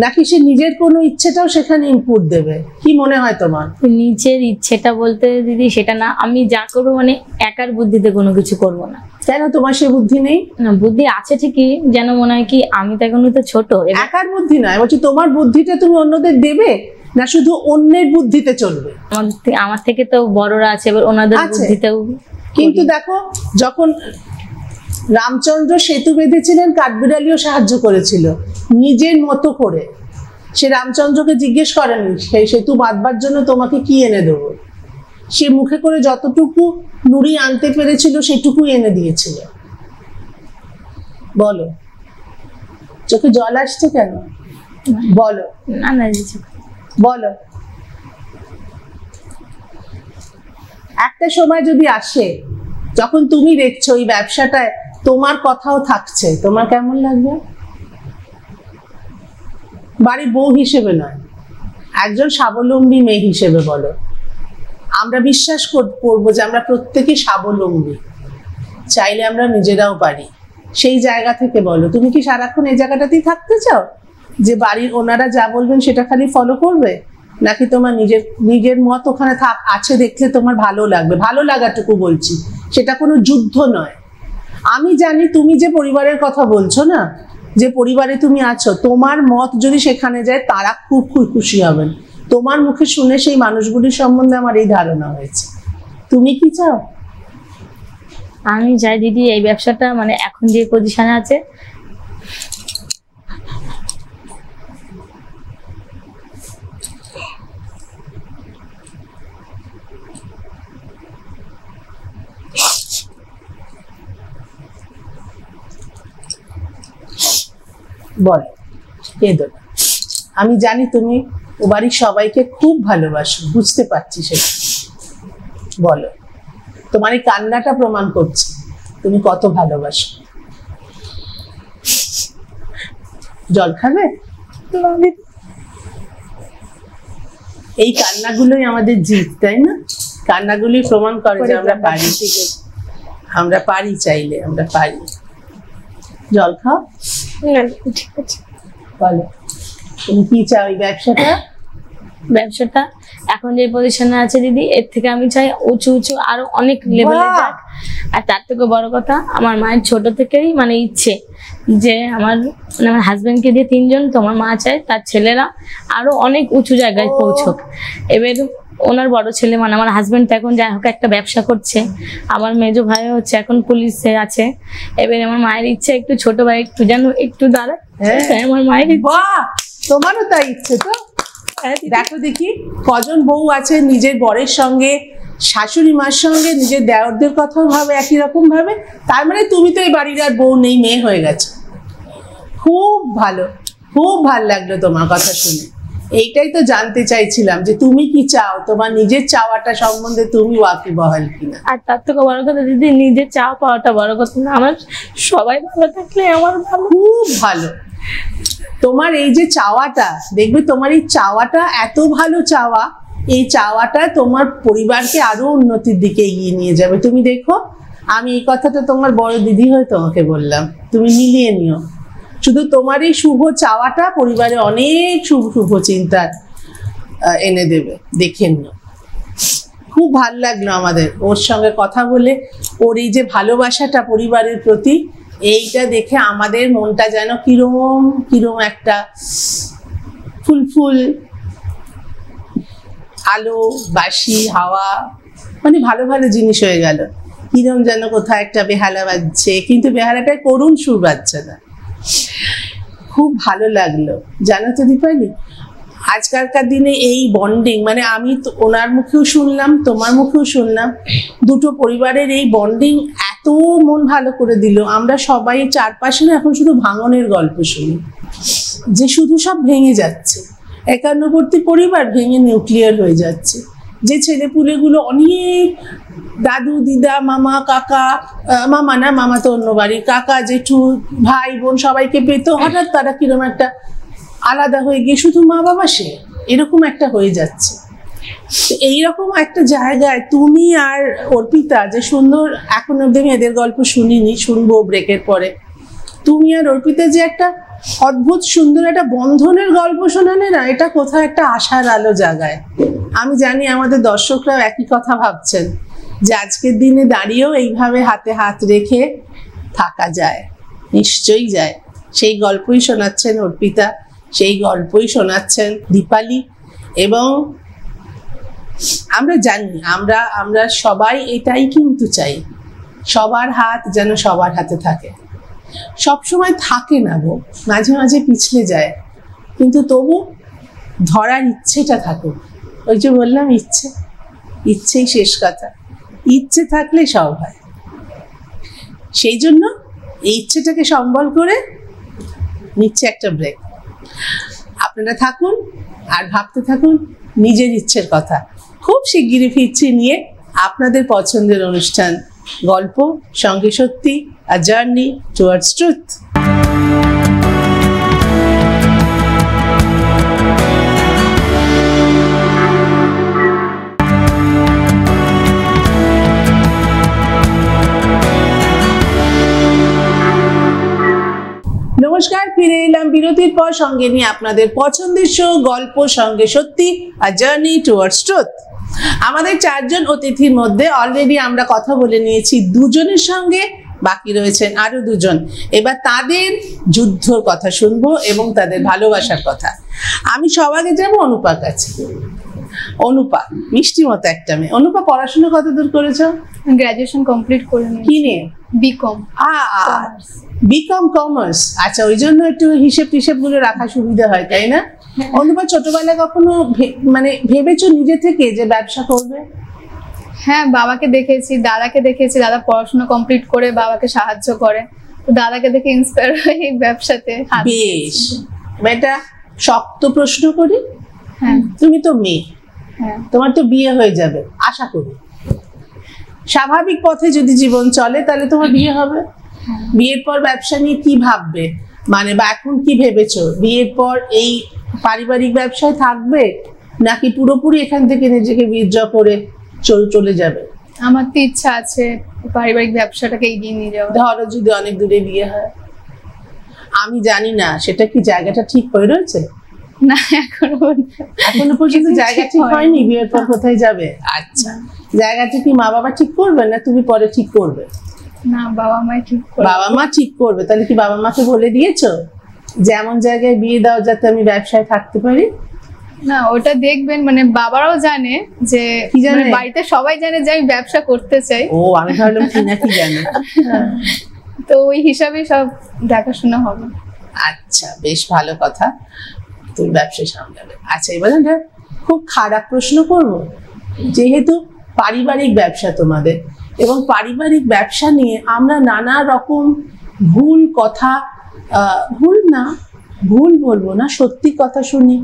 নাকি সে নিজের কোনো ইচ্ছেটাও সেখানে ইনপুট দেবে? কি মনে হয় তোমার? নিজের ইচ্ছেটা বলতে দিদি সেটা না, আমি যা করবো মানে একার বুদ্ধিতে কোনো কিছু করব না। কেন তোমার সে বুদ্ধি নেই? না, বুদ্ধি আছে ঠিকই, যেন মনে হয় কি আমি তো এখনো তো ছোট। একার বুদ্ধি নয়, বলছি তোমার বুদ্ধিটা তুমি অন্যদের দেবে, না শুধু অন্যের বুদ্ধিতে চলবে? আমার থেকে তো বড়রা আছে, এবার ওনাদের আছে। বুদ্ধিতেও। কিন্তু দেখো, যখন রামচন্দ্র সেতু বেঁধেছিলেন, কাঠবিড়ালিও সাহায্য করেছিল নিজের মতো করে। সে রামচন্দ্রকে জিজ্ঞেস করেনি সেই সেতু বাঁধবার জন্য তোমাকে কি এনে দেবো, সে মুখে করে যতটুকু নুড়ি আনতে পেরেছিল সেটুকুই এনে দিয়েছিল। বলো, চোখে জল আসছে কেন? বলো, না না দিদি, বলো। একটা সময় যদি আসে যখন তুমি দেখছো এই ব্যবসাটায় তোমার কথাও থাকছে, তোমার কেমন লাগবে? বাড়ির বউ হিসেবে নয়, একজন স্বাবলম্বী মেয়ে হিসেবে বলো। আমরা বিশ্বাস করবো যে আমরা প্রত্যেকে স্বাবলম্বী, চাইলে আমরা নিজেরাও পারি। সেই জায়গা থেকে বলো, তুমি কি সারাক্ষণ এই জায়গাটাতেই থাকতে চাও যে বাড়ির ওনারা যা বলবেন সেটা খালি ফলো করবে, নাকি তোমার নিজের মত ওখানে আছে দেখলে তোমার ভালো লাগবে? ভালো লাগাটুকু বলছি, সেটা কোনো যুদ্ধ নয়। আমি জানি তুমি যে পরিবারের কথা বলছো না, যে পরিবারে তুমি আছো, তোমার মত যদি সেখানে যায় তারা খুব খুশি হবেন। তোমার মুখে শুনে সেই মানুষগুলির সম্বন্ধে আমার এই ধারণা হয়েছে। তুমি কি চাও? আমি চাই দিদি এই ব্যবসাটা মানে এখন যে পজিশনে আছে, বল, কেঁদো না। আমি জানি তুমি ও বাড়ির সবাইকে খুব ভালোবাসো, বুঝতে পারছি সেটা। বলো, তোমার এই কান্নাটা প্রমাণ করছে তুমি কত ভালোবাসো। জল খাবে? এই কান্নাগুলোই আমাদের জিত, তাই না? কান্নাগুলোই প্রমাণ করে যে আমরা পারি, আমরা পারি, চাইলে আমরা পারি। জল খাও। ঠিক আছে। বলো, তুমি কি চাও এই ব্যবসাটা এখন যে পজিশনে আছে দিদি, এর থেকে আমি চাই উঁচু উঁচু আরো অনেক লেভেলে যাক। আর তার থেকে বড় কথা, আমার মায়ের ছোট থেকেই মানে ইচ্ছে যে আমার হাজবেন্ডকে দিয়ে 3 জন, তোমার মা চায় তার ছেলেরা আরো অনেক উঁচু জায়গায় পৌঁছক। এবার ওনার বড় ছেলে মানে আমার হাজবেন্ড তো এখন যাই হোক একটা ব্যবসা করছে, আমার মেজো ভাই হচ্ছে এখন পুলিশে আছে। এবার আমার মায়ের ইচ্ছে একটু ছোট ভাই একটু যেন একটু দাঁড়ায়, তাই আমার মায়ের ইচ্ছে। বাহ, তোমারও তাই ইচ্ছে তো। দেখো দেখি কজন বউ আছে নিজের বরের সঙ্গে, শাশুড়ি মার সঙ্গে, নিজের দেওরদের কথাও ভাবে একই রকম ভাবে। তার মানে তুমি তো এই বাড়ির আর বউ নেই, মেয়ে হয়ে গেছে। খুব ভালো, খুব ভালো লাগলো তোমার কথা শুনে। এইটাই তো জানতে চাইছিলাম যে তুমি কি চাও, তোমার নিজের চাওয়াটা সম্বন্ধে তুমি ওয়াকিবহাল কিনা। আর তার থেকে বড় কথা দিদি, নিজের চাওয়া পাওয়াটা বড় কথা না, আমার সবাই ভালো থাকলে আমার ভালো। খুব ভালো। তোমার এই যে চাওয়াটা, দেখবে তোমার এই চাওয়াটা এত ভালো চাওয়া, এই চাওয়াটা তোমার পরিবারকে আরো উন্নতির দিকে এগিয়ে নিয়ে যাবে। তুমি দেখো, আমি এই কথাটা তোমার বড় দিদি হয়ে তোমাকে বললাম, তুমি মিলিয়ে নিও। শুধু তোমার এই শুভ চাওয়াটা পরিবারে অনেক শুভ শুভ চিন্তা এনে দেবে, দেখে নিও। খুব ভালো লাগলো আমাদের ওর সঙ্গে কথা বলে। ওর এই যে ভালোবাসাটা পরিবারের প্রতি, এইটা দেখে আমাদের মনটা যেন কিরম কিরম একটা ফুলফুল আলো, বাসি হাওয়া, মানে ভালো ভালো জিনিস হয়ে গেল। কিরম যেন কোথাও একটা বেহালা বাজছে, কিন্তু বেহালাটায় করুণ সুর বাজছে না। খুব ভালো লাগলো জানো তো দীপালি, আজকালকার দিনে এই বন্ডিং, মানে আমি তো ওনার মুখেও শুনলাম, তোমার মুখেও শুনলাম, দুটো পরিবারের এই বন্ডিং এত মন ভালো করে দিল। আমরা সবাই চারপাশে না এখন শুধু ভাঙনের গল্প শুনি, যে শুধু সব ভেঙে যাচ্ছে, একান্নবর্তী পরিবার ভেঙে নিউক্লিয়ার হয়ে যাচ্ছে। যে ছেলেপুলেগুলো অনেক দাদু দিদা মামা কাকা, মামা না, মামা তো অন্য বাড়ির, কাকা জেঠু ভাই বোন সবাইকে পেতো, হঠাৎ তারা কিরকম একটা আলাদা হয়ে গিয়ে শুধু মা বাবা সে, এরকম একটা হয়ে যাচ্ছে। এইরকম একটা জায়গায় তুমি আর অর্পিতা যে সুন্দর, এখন অব্দি আমি এদের গল্প শুনিনি, শুনবো ব্রেকের পরে, তুমি আর অর্পিতা যে একটা অদ্ভুত সুন্দর একটা বন্ধনের গল্প শোনালে না, এটা কোথাও একটা আশার আলো জাগায়। আমি জানি আমাদের দর্শকরাও একই কথা ভাবছেন, যে আজকের দিনে দাঁড়িয়েও এইভাবে হাতে হাত রেখে থাকা যায়, নিশ্চয়ই যায়। সেই গল্পই শোনাচ্ছেন অর্পিতা, সেই গল্পই শোনাচ্ছেন দীপালি। এবং আমরা জানি, আমরা সবাই এটাই কিন্তু চাই, সবার হাত যেন সবার হাতে থাকে। সব সময় থাকে না গো, মাঝে মাঝে পিছলে যায়, কিন্তু তবু ধরার ইচ্ছেটা থাকুক। ওই যে বললাম, ইচ্ছেই শেষ কথা। ইচ্ছে থাকলে সব হয়। সেই জন্য এই ইচ্ছেটাকে সম্বল করে নিচ্ছে একটা ব্রেক। আপনারা থাকুন আর ভাবতে থাকুন নিজের ইচ্ছের কথা। খুব শিগগিরই ফিরছি নিয়ে আপনাদের পছন্দের অনুষ্ঠান গল্প সঙ্গে সত্যি, আ জার্নি টুয়ার্ডস ট্রুথ। নমস্কার, ফিরে এলাম বিরতির পর, সঙ্গে নিয়ে আপনাদের পছন্দের শো গল্প সঙ্গে সত্যি, আ জার্নি টুয়ার্ডস ট্রুথ। আমাদের চারজন অতিথির মধ্যে অলরেডি আমরা কথা বলে নিয়েছি দুজনের সঙ্গে, বাকি রয়েছেন আরো দুজন। এবার তাদের যুদ্ধর কথা শুনবো এবং তাদের ভালোবাসার কথা। আমি সবাইকে যাবো অনুপার কাছে। অনুপা মিষ্টি মতো একটা মেয়ে। অনুপা, পড়াশোনা কতদূর করেছো? গ্রাজুয়েশন কমপ্লিট করে কি নিয়ে? বিকম। BCom commerce. আচ্ছা, ওই জন্য একটু হিসেব টিসেব গুলো রাখা সুবিধা হয়, তাই না? অনুপা, ছোটবেলায় কখনো মানে ভেবেছো নিজে থেকে যে ব্যবসা করবে? হ্যাঁ, বাবাকে দেখেছি, দাদাকে দেখেছি, দাদা পড়াশোনা কমপ্লিট করে বাবাকে সাহায্য করে, তো দাদাকে দেখে ইন্সপায়ার হয়ে এই ব্যবসাতে হাত বেশ। এটা শক্ত প্রশ্ন করি, হ্যাঁ তুমি তো মেয়ে, হ্যাঁ তোমার তো বিয়ে হয়ে যাবে আশা করি। স্বাভাবিক পথে যদি জীবন চলে তাহলে তোমার বিয়ে হবে। বিয়ের পর ব্যবসা নিয়ে কি ভাববে, মানে বা এখন কি ভেবেছো? বিয়ের পর এই পারিবারিক ব্যবসায় থাকবে নাকি পুরোপুরি এখান থেকে নিজেকে উইথড্র করে চলে যাবে? আমার তো ইচ্ছা আছে পারিবারিক ব্যবসাটাকে এগিয়ে নিয়ে যাওয়া। ধরো যদি অনেক দূরে বিয়ে হয়, আমি জানি না সেটা কি জায়গাটা ঠিক হয়ে রয়েছে? না, এখনো পর্যন্ত জায়গা ঠিক হয়নি। বিয়ের পর কোথায় যাবে? আচ্ছা, জায়গাটা কি মা বাবা ঠিক করবে না তুমি পরে ঠিক করবে? না, বাবা মা ঠিক করবে। বাবা মা ঠিক করবে। তাহলে কি বাবা মাকে বলে দিয়েছো যে এমন জায়গায় বিয়ে দাও যাতে আমি ব্যবসায় থাকতে পারি? না ওটা দেখবেন, মানে বাবারাও জানে যে কি জানে? মানে বাড়িতে সবাই জানে যে আমি ব্যবসা করতে চাই, ও আমি ভাবলাম টিনা কি জানে। তো ওই হিসাবেই সব দেখাশোনা হবে। আচ্ছা, বেশ ভালো কথা, তুমি ব্যবসা সামলাবে। আচ্ছা, এবার একটা খুব খারাপ প্রশ্ন করব, যেহেতু পারিবারিক ব্যবসা তোমাদের, এবং পারিবারিক ব্যবসা নিয়ে আমরা নানা রকম ভুল কথা, ভুল বলবো না, সত্যি কথা শুনি,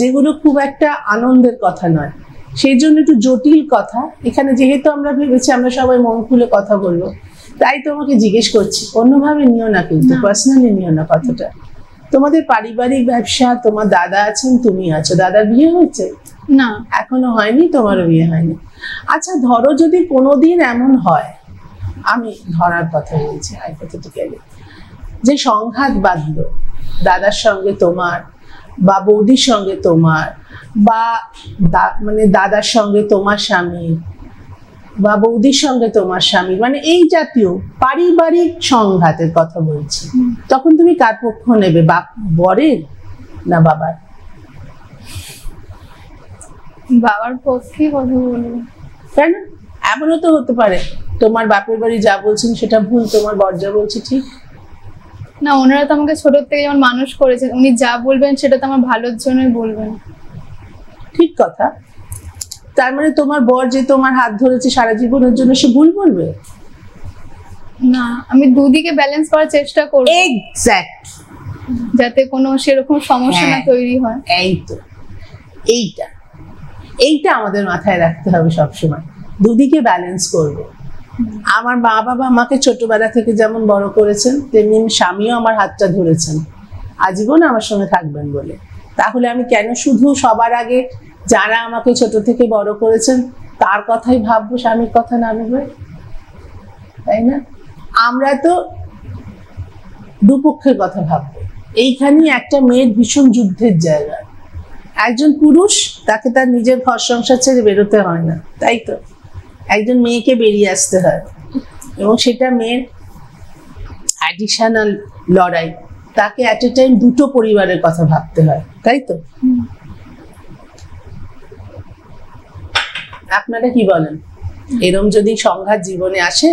যেগুলো খুব একটা আনন্দের কথা নয়, সেই জন্য একটু জটিল কথা। এখানে যেহেতু আমরা ভেবেছি আমরা সবাই মন খুলে কথা বলবো, তাই তোমাকে জিজ্ঞেস করছি, অন্যভাবে নিও না কিন্তু, পার্সোনালি নিও না কথাটা। তোমাদের পারিবারিক ব্যবসা, তোমার দাদা আছেন, তুমি আছো, দাদার বিয়ে হয়েছে? না এখনো হয়নি, তোমারও বিয়ে হয়নি। আচ্ছা, ধরো যদি কোনোদিন এমন হয়, আমি ধরার কথা বলছি হাইপোথেটিক্যালি, যে সংঘাত বাঁধলো দাদার সঙ্গে তোমার, বা বৌদির সঙ্গে তোমার, বা মানে দাদার সঙ্গে তোমার স্বামী, বা বৌদির সঙ্গে তোমার স্বামী, মানে এই জাতীয় পারিবারিক সংঘাতের কথা বলছি, তখন তুমি কার পক্ষ নেবে, বরের না বাবার? বাবার পক্ষে কথা বলবো। কেন? এমনও তো হতে পারে তোমার বাপের বাড়ি যা বলছেন সেটা ভুল, তোমার বর যা বলছে ঠিক। না, ওনারা তো আমাকে ছোট থেকে যেমন মানুষ করেছেন, উনি যা বলবেন সেটা তো আমার ভালোর জন্যই বলবেন। ঠিক কথা। তার মানে তোমার বর যে তোমার হাত ধরেছে সারা জীবনের জন্য, সে ভুল বলবে? না, আমি দুদিকে ব্যালেন্স করার চেষ্টা করব, এক্স্যাক্ট, যাতে কোনো সেরকম সমস্যা না তৈরি হয়। এই তো, এইটা আমাদের মাথায় রাখতে হবে সবসময়, দুদিকে ব্যালেন্স করব। আমার মা বাবা আমাকে ছোটবেলা থেকে যেমন বড় করেছেন, তেমনি স্বামীও আমার হাতটা ধরেছেন আজীবন আমার সঙ্গে থাকবেন বলে। তাহলে আমি কেন শুধু সবার আগে যারা আমাকে ছোট থেকে বড় করেছেন তার কথাই ভাববো, স্বামীর কথা না ভেবে? তাই না? আমরা তো দুপক্ষের কথা ভাববো। এইখানেই একটা মেয়ের ভীষণ যুদ্ধের জায়গা। একজন পুরুষ, তাকে তার নিজের ঘর সংসার ছেড়ে বেরোতে হয় না, তাই তো? একজন মেয়েকে বেরিয়ে আসতে হয়, এবং সেটা মেয়ের অ্যাডিশনাল লড়াই, তাকে অ্যাট এ টাইম দুটো পরিবারের কথা ভাবতে হয়, তাই তো? আপনারা কি বলেন? এরম যদি সংঘাত জীবনে আসে,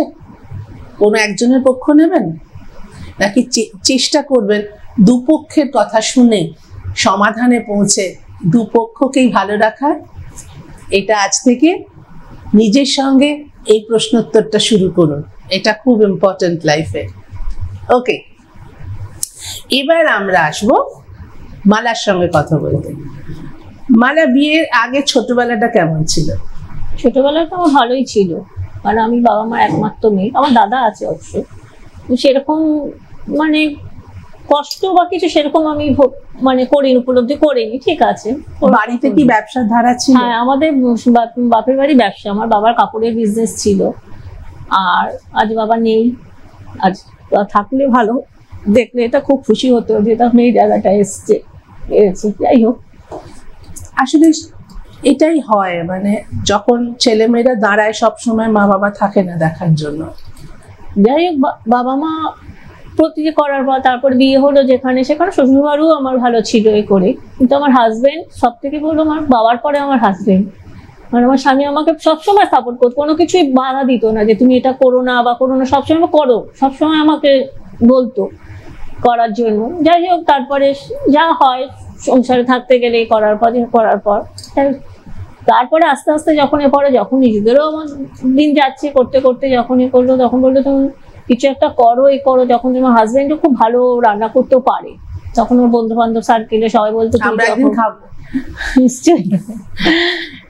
কোনো একজনের পক্ষ নেবেন, নাকি চেষ্টা করবেন দুপক্ষের কথা শুনে সমাধানে পৌঁছে দুপক্ষকেই ভালো রাখার? এটা আজ থেকে নিজের সঙ্গে এই প্রশ্নোত্তরটা শুরু করুন, এটা খুব ইম্পর্টেন্ট লাইফে। ওকে, এবার আমরা আসবো মালার সঙ্গে কথা বলতে। মালা, বিয়ের আগে ছোটবেলাটা কেমন ছিল? ছোটবেলাটা আমার ভালোই ছিল, কারণ আমি বাবা মার একমাত্র মেয়ে। আমার দাদা আছে অবশ্য, সেরকম মানে কষ্ট বা কিছু সেরকম আমি মানে করিনি, উপলব্ধি করিনি। ঠিক আছে, বাড়িতে কি ব্যবসার ধারা ছিল? হ্যাঁ, আমাদের বাপের বাড়ি ব্যবসা, আমার বাবার কাপড়ের বিজনেস ছিল, আর আজ বাবা নেই। আজ থাকলে ভালো, দেখলে এটা খুব খুশি হতো যে তার মেয়ে জায়গাটা এসছে। যাই হোক, আসলে এটাই হয়, মানে যখন ছেলেমেয়েরা দাঁড়ায় সবসময় মা বাবা থাকে না দেখার জন্য। যাই হোক, বাবা মা প্রতিটি করার পর তারপর বিয়ে হলো, যেখানে সেখানে শ্বশুরবাড়িও আমার ভালো ছিল এ করে। কিন্তু আমার হাজবেন্ড সব থেকে বললো, আমার বাবার পরে আমার হাজবেন্ড, মানে আমার স্বামী আমাকে সবসময় সাপোর্ট করতো, কোনো কিছুই বাধা দিত না যে তুমি এটা করো না বা করো না, সবসময় করো, সবসময় আমাকে বলতো করার জন্য। যাই হোক, তারপরে যা হয় সংসারে থাকতে গেলে করার পর তারপরে আস্তে আস্তে যখন যখন নিজেদেরও আমার দিন যাচ্ছে করতে করতে, যখনই করলো তখন বললো তুমি কিছু একটা করো, এই করো। যখন তোমার হাজবেন্ডও খুব ভালো রান্না করতেও পারে, তখন ওর বন্ধু বান্ধব সার্কেলে সবাই বলতো নিশ্চয়ই,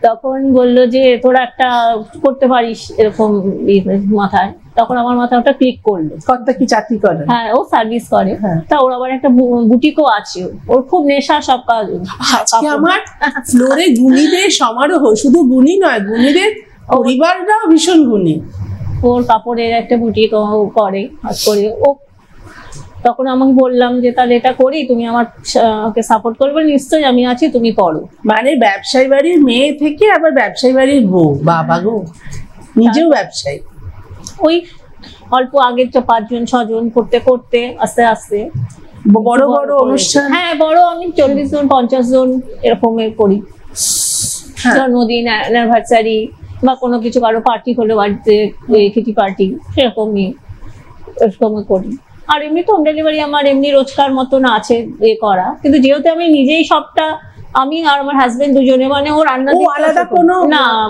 তখন বললো যে তোরা একটা করতে পারিস এরকম মাথায়। তখন আমার মাথায় ওটা ক্লিক করলো। কর্তা কি চাকরি করে? হ্যাঁ, ও সার্ভিস করে। তা ওর আবার একটা বুটিকও আছে, ওর খুব নেশা সব কাজ। আমার ফ্লোরে গুণীদের সমারোহ, শুধু গুণী নয়, গুণীদের পরিবাররাও ভীষণ গুণী। ওর কাপড়ের একটা বুটিক করে, হাত করে। ও তখন আমাকে বললাম যে তাহলে এটা করি, তুমি আমাকে সাপোর্ট করবে? নিশ্চয়ই, আমি আছি, তুমি করো। মানে ব্যবসায়ী বাড়ির মেয়ে থেকে আবার ব্যবসায়ী বাড়ির বউ, বাবা গো, নিজেও ব্যবসায়ী। ওই অল্প আগে 5 জন 6 জন করতে করতে আস্তে আস্তে বড় বড় অনুষ্ঠান? হ্যাঁ, বড় আমি 40 জন 50 জন এরকমের করি। জন্মদিন, অ্যানিভার্সারি বা কোনো কিছু, কারো পার্টি হলো বাড়িতে, কিটি পার্টি, সেরকমই করি। আর এমনি তো হোম ডেলিভারি আমার এমনি রোজকার মতন আছে করা, কিন্তু যেহেতু আমি নিজেই সবটা, আমি আর আমার হাজবেন্ড দুজনে, মানে ও রান্না আলাদা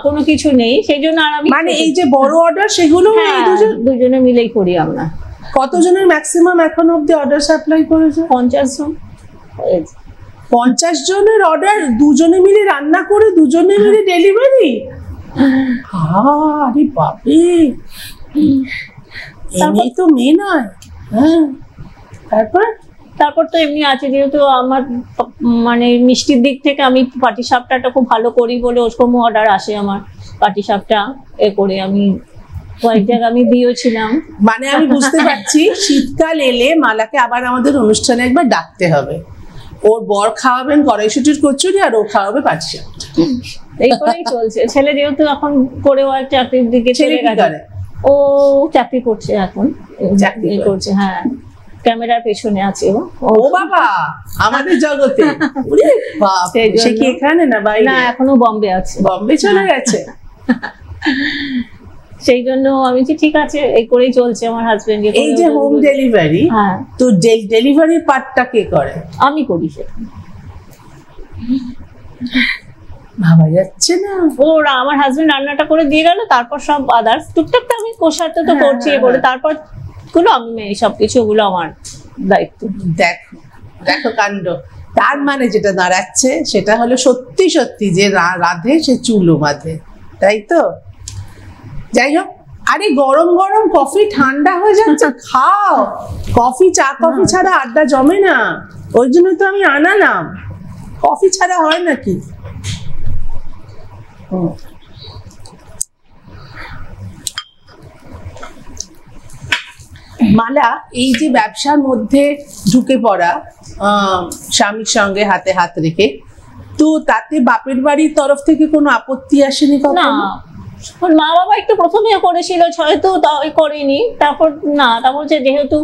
কোনো কিছু নেই, সেই জন্য। আর আমি মানে এই যে বড় অর্ডার সেগুলো দুজনে মিলেই করি আমরা। কতজনের ম্যাক্সিমাম এখন অব্দি অর্ডার সাপ্লাই করেছে? 50 জন। 50 জনের অর্ডার দুজনে মিলে রান্না করে দুজনে মিলে ডেলিভারি? আরে বাপরে, এমনি তো মেয়ে নয়। হ্যাঁ, তারপর তো এমনি আছে, যেহেতু আমার মানে মিষ্টির দিক থেকে আমি পাটিসাপটাটা খুব ভালো করি বলে ওরকম অর্ডার আসে আমার। পাটিসাপটা করে আমি কয়েক জায়গায় আমি দিয়েছিলাম। মানে আমি বুঝতে পারছি শীতকাল এলে মালাকে আবার আমাদের অনুষ্ঠানে একবার ডাকতে হবে। ওর বর খাওয়াবেন কড়াইশুটির কচুরি আর ও খাওয়াবে পাটিসাপটা। এই করেই চলছে। ছেলে যেহেতু এখন করেও এক চাকরির দিকে চলে গেছে, ও চাকরি করছে এখন, চাকরি করছে। হ্যাঁ, ক্যামেরার পেছনে আছে ও। বাবা, আমাদের জগতে। সে কি এখানে না বাইরে? না, এখনো বম্বে আছে। বম্বে চলে গেছে। সেই জন্য আমি ঠিক আছে, এই করেই চলছে আমার হাজবেন্ড। এই যে হোম ডেলিভারি, তো ডেলিভারি পার্টটা কে করে? আমি করি। সেটা ভাবা যাচ্ছে না। ওরা আমার হাজবেন্ড রান্নাটা করে দিয়ে গেল, তারপর সব আদার্স টুকটাক আমি কষাতে তো করছি করে, তারপর গুলো আমি সবকিছু ওগুলো আমার দায়িত্ব। দেখো কাণ্ড। তার মানে যেটা দাঁড়াচ্ছে সেটা হলো সত্যি সত্যি যে রাধে সে চুলো বাঁধে, তাই তো? যাই হোক, আরে গরম গরম কফি ঠান্ডা হয়ে যাচ্ছে, খাও। কফি, চা কফি ছাড়া আড্ডা জমে না, ওই জন্য তো আমি আনালাম। কফি ছাড়া হয় নাকি? মালা, এই যে ব্যবসার মধ্যে ঢুকে পড়া, স্বামীর সঙ্গে হাতে হাত রেখে, তো তাতে বাপের বাড়ির তরফ থেকে কোনো আপত্তি আসেনি? না, মা বাবা একটু প্রথমে করেছিল, হয়তো করেনি। তারপর যেহেতু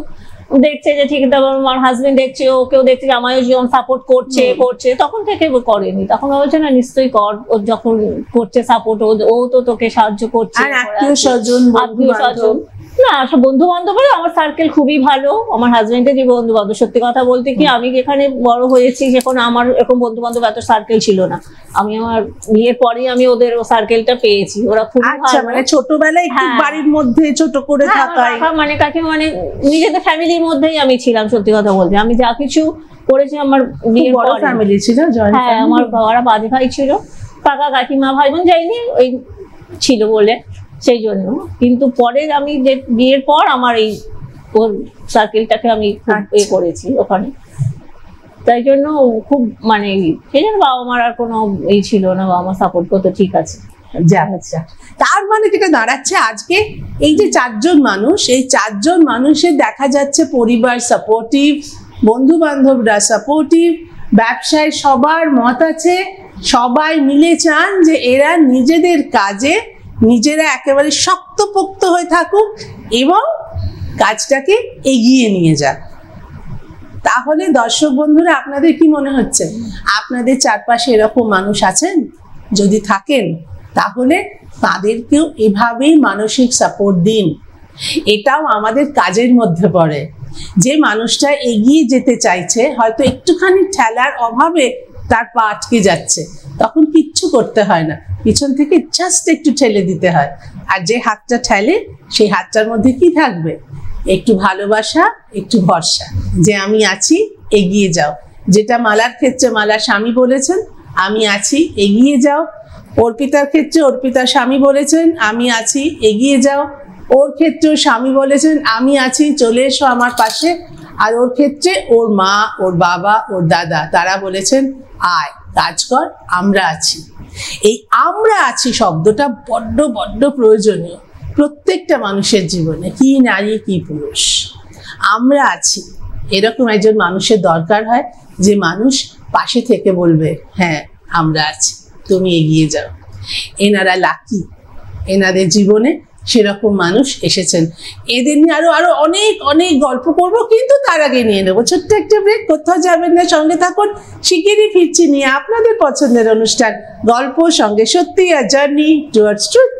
দেখছে যে ঠিক আমার হাজবেন্ড দেখছে, ওকেও দেখছে যে আমায় যেমন সাপোর্ট করছে, তখন থেকে করেনি। তখন বলছে না নিশ্চয়ই কর, ও যখন করছে সাপোর্ট, ও তো তোকে সাহায্য করছে। আত্মীয় স্বজন, না, সব বন্ধু বান্ধবের আমার সার্কেল খুবই ভালো। আমার হাজবেন্ডের যে বন্ধু বান্ধব, সত্যি কথা বলতে কি, আমি যেখানে বড় হয়েছি সেখানে আমার এরকম বন্ধু বান্ধব এত সার্কেল ছিল না। আমি আমার বিয়ের পরেই আমি ওদের সার্কেলটা পেয়েছি। ওরা খুব ভালো। মানে ছোটবেলায় একটু বাড়ির মধ্যে ছোট করে থাকায়, মানে কাকে মানে নিজেদের ফ্যামিলির মধ্যেই আমি ছিলাম। সত্যি কথা বলতে আমি যা কিছু করেছি আমার বিয়ের পরে, ফ্যামিলি ছিল, হ্যাঁ, আমার বাবারা 5 ভাই ছিল, কাকা কাকিমা ভাই বোন যাইনি, ওই ছিল বলে সেই জন্য। কিন্তু পরে আমি যে বিয়ের পর আমার এই ওর সার্কেলটাকে আমি করেছি ওখানে, তাই জন্য খুব মানে সেই জন্য বাবা মার আর কোনো এই ছিল না, বাবা মা সাপোর্ট করতে ঠিক আছে। আচ্ছা, তার মানে যেটা দাঁড়াচ্ছে আজকে এই যে 4 জন মানুষ, এই 4 জন মানুষের দেখা যাচ্ছে পরিবার সাপোর্টিভ, বন্ধু বান্ধবরা সাপোর্টিভ, ব্যবসায় সবার মত আছে, সবাই মিলে চান যে এরা নিজেদের কাজে নিজেরা একেবারে শক্তপোক্ত হয়ে থাকুক এবং কাজটাকে এগিয়ে নিয়ে যাক। তাহলে দর্শক বন্ধুরা, আপনাদের কি মনে হচ্ছে আপনাদের চারপাশে এরকম মানুষ আছেন? যদি থাকেন তাহলে তাদেরকেও এভাবেই মানসিক সাপোর্ট দিন। এটাও আমাদের কাজের মধ্যে পড়ে। যে মানুষটা এগিয়ে যেতে চাইছে, হয়তো একটুখানি ঠেলার অভাবে তার পা আটকে যাচ্ছে, তখন কিচ্ছু করতে হয় না, পিছন থেকে জাস্ট একটু ঠেলে দিতে হয়। আর যে হাতটা ঠেলে সেই হাতটার মধ্যে কি থাকবে? একটু ভালোবাসা, একটু ভরসা, যে আমি আছি, এগিয়ে যাও। যেটা মালার ক্ষেত্রে মালার স্বামী বলেছেন, আমি আছি, এগিয়ে যাও। অর্পিতার ক্ষেত্রে অর্পিতার স্বামী বলেছেন, আমি আছি, এগিয়ে যাও। ওর ক্ষেত্রেও স্বামী বলেছেন, আমি আছি, চলে এসো আমার পাশে। আর ওর ক্ষেত্রে ওর মা, ওর বাবা, ওর দাদা, তারা বলেছেন, আয় কাজ কর, আমরা আছি। এই আমরা আছি শব্দটা বড্ড বড্ড প্রয়োজনীয় প্রত্যেকটা মানুষের জীবনে, কি নারী কি পুরুষ। আমরা আছি, এরকম একজন মানুষের দরকার হয়, যে মানুষ পাশে থেকে বলবে, হ্যাঁ আমরা আছি, তুমি এগিয়ে যাও। এনারা লাকি, এনাদের জীবনে সেরকম মানুষ এসেছেন। এদের নিয়ে আরো আরো অনেক অনেক গল্প করব, কিন্তু তার আগে নিয়ে নেবো ছোট্ট একটা ব্রেক। কোথাও যাবেন না, সঙ্গে থাকুন, শিগগিরই ফিরছি নিয়ে আপনাদের পছন্দের অনুষ্ঠান গল্প সঙ্গে সত্যি, আর জার্নি টুয়ার্ডস ট্রুথ।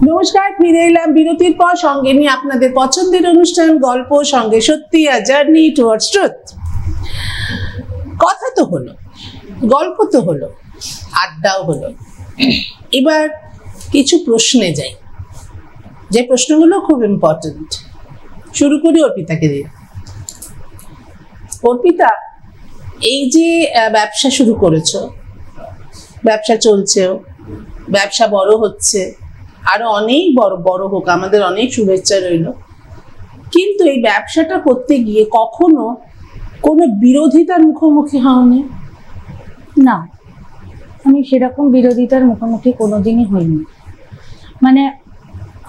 নমস্কার, ফিরে এলাম বিরতির পর, সঙ্গে নিয়ে আপনাদের পছন্দের অনুষ্ঠান গল্প সঙ্গে সত্যি, আর জার্নি টুয়ার্ডস ট্রুথ। কথা তো হলো, গল্প তো হলো, আড্ডাও হলো, এবার কিছু প্রশ্নে যাই, যে প্রশ্নগুলো খুব ইম্পর্টেন্ট। শুরু করি অর্পিতাকে দিয়ে। অর্পিতা, এই যে ব্যবসা শুরু করেছো, ব্যবসা চলছেও, ব্যবসা বড় হচ্ছে, আরো অনেক বড় বড় হোক, আমাদের অনেক শুভেচ্ছা রইল। কিন্তু এই ব্যবসাটা করতে গিয়ে কখনো কোনো বিরোধিতার মুখোমুখি হওনি? না, আমি সেরকম বিরোধিতার মুখোমুখি কোনোদিনই হইনি। মানে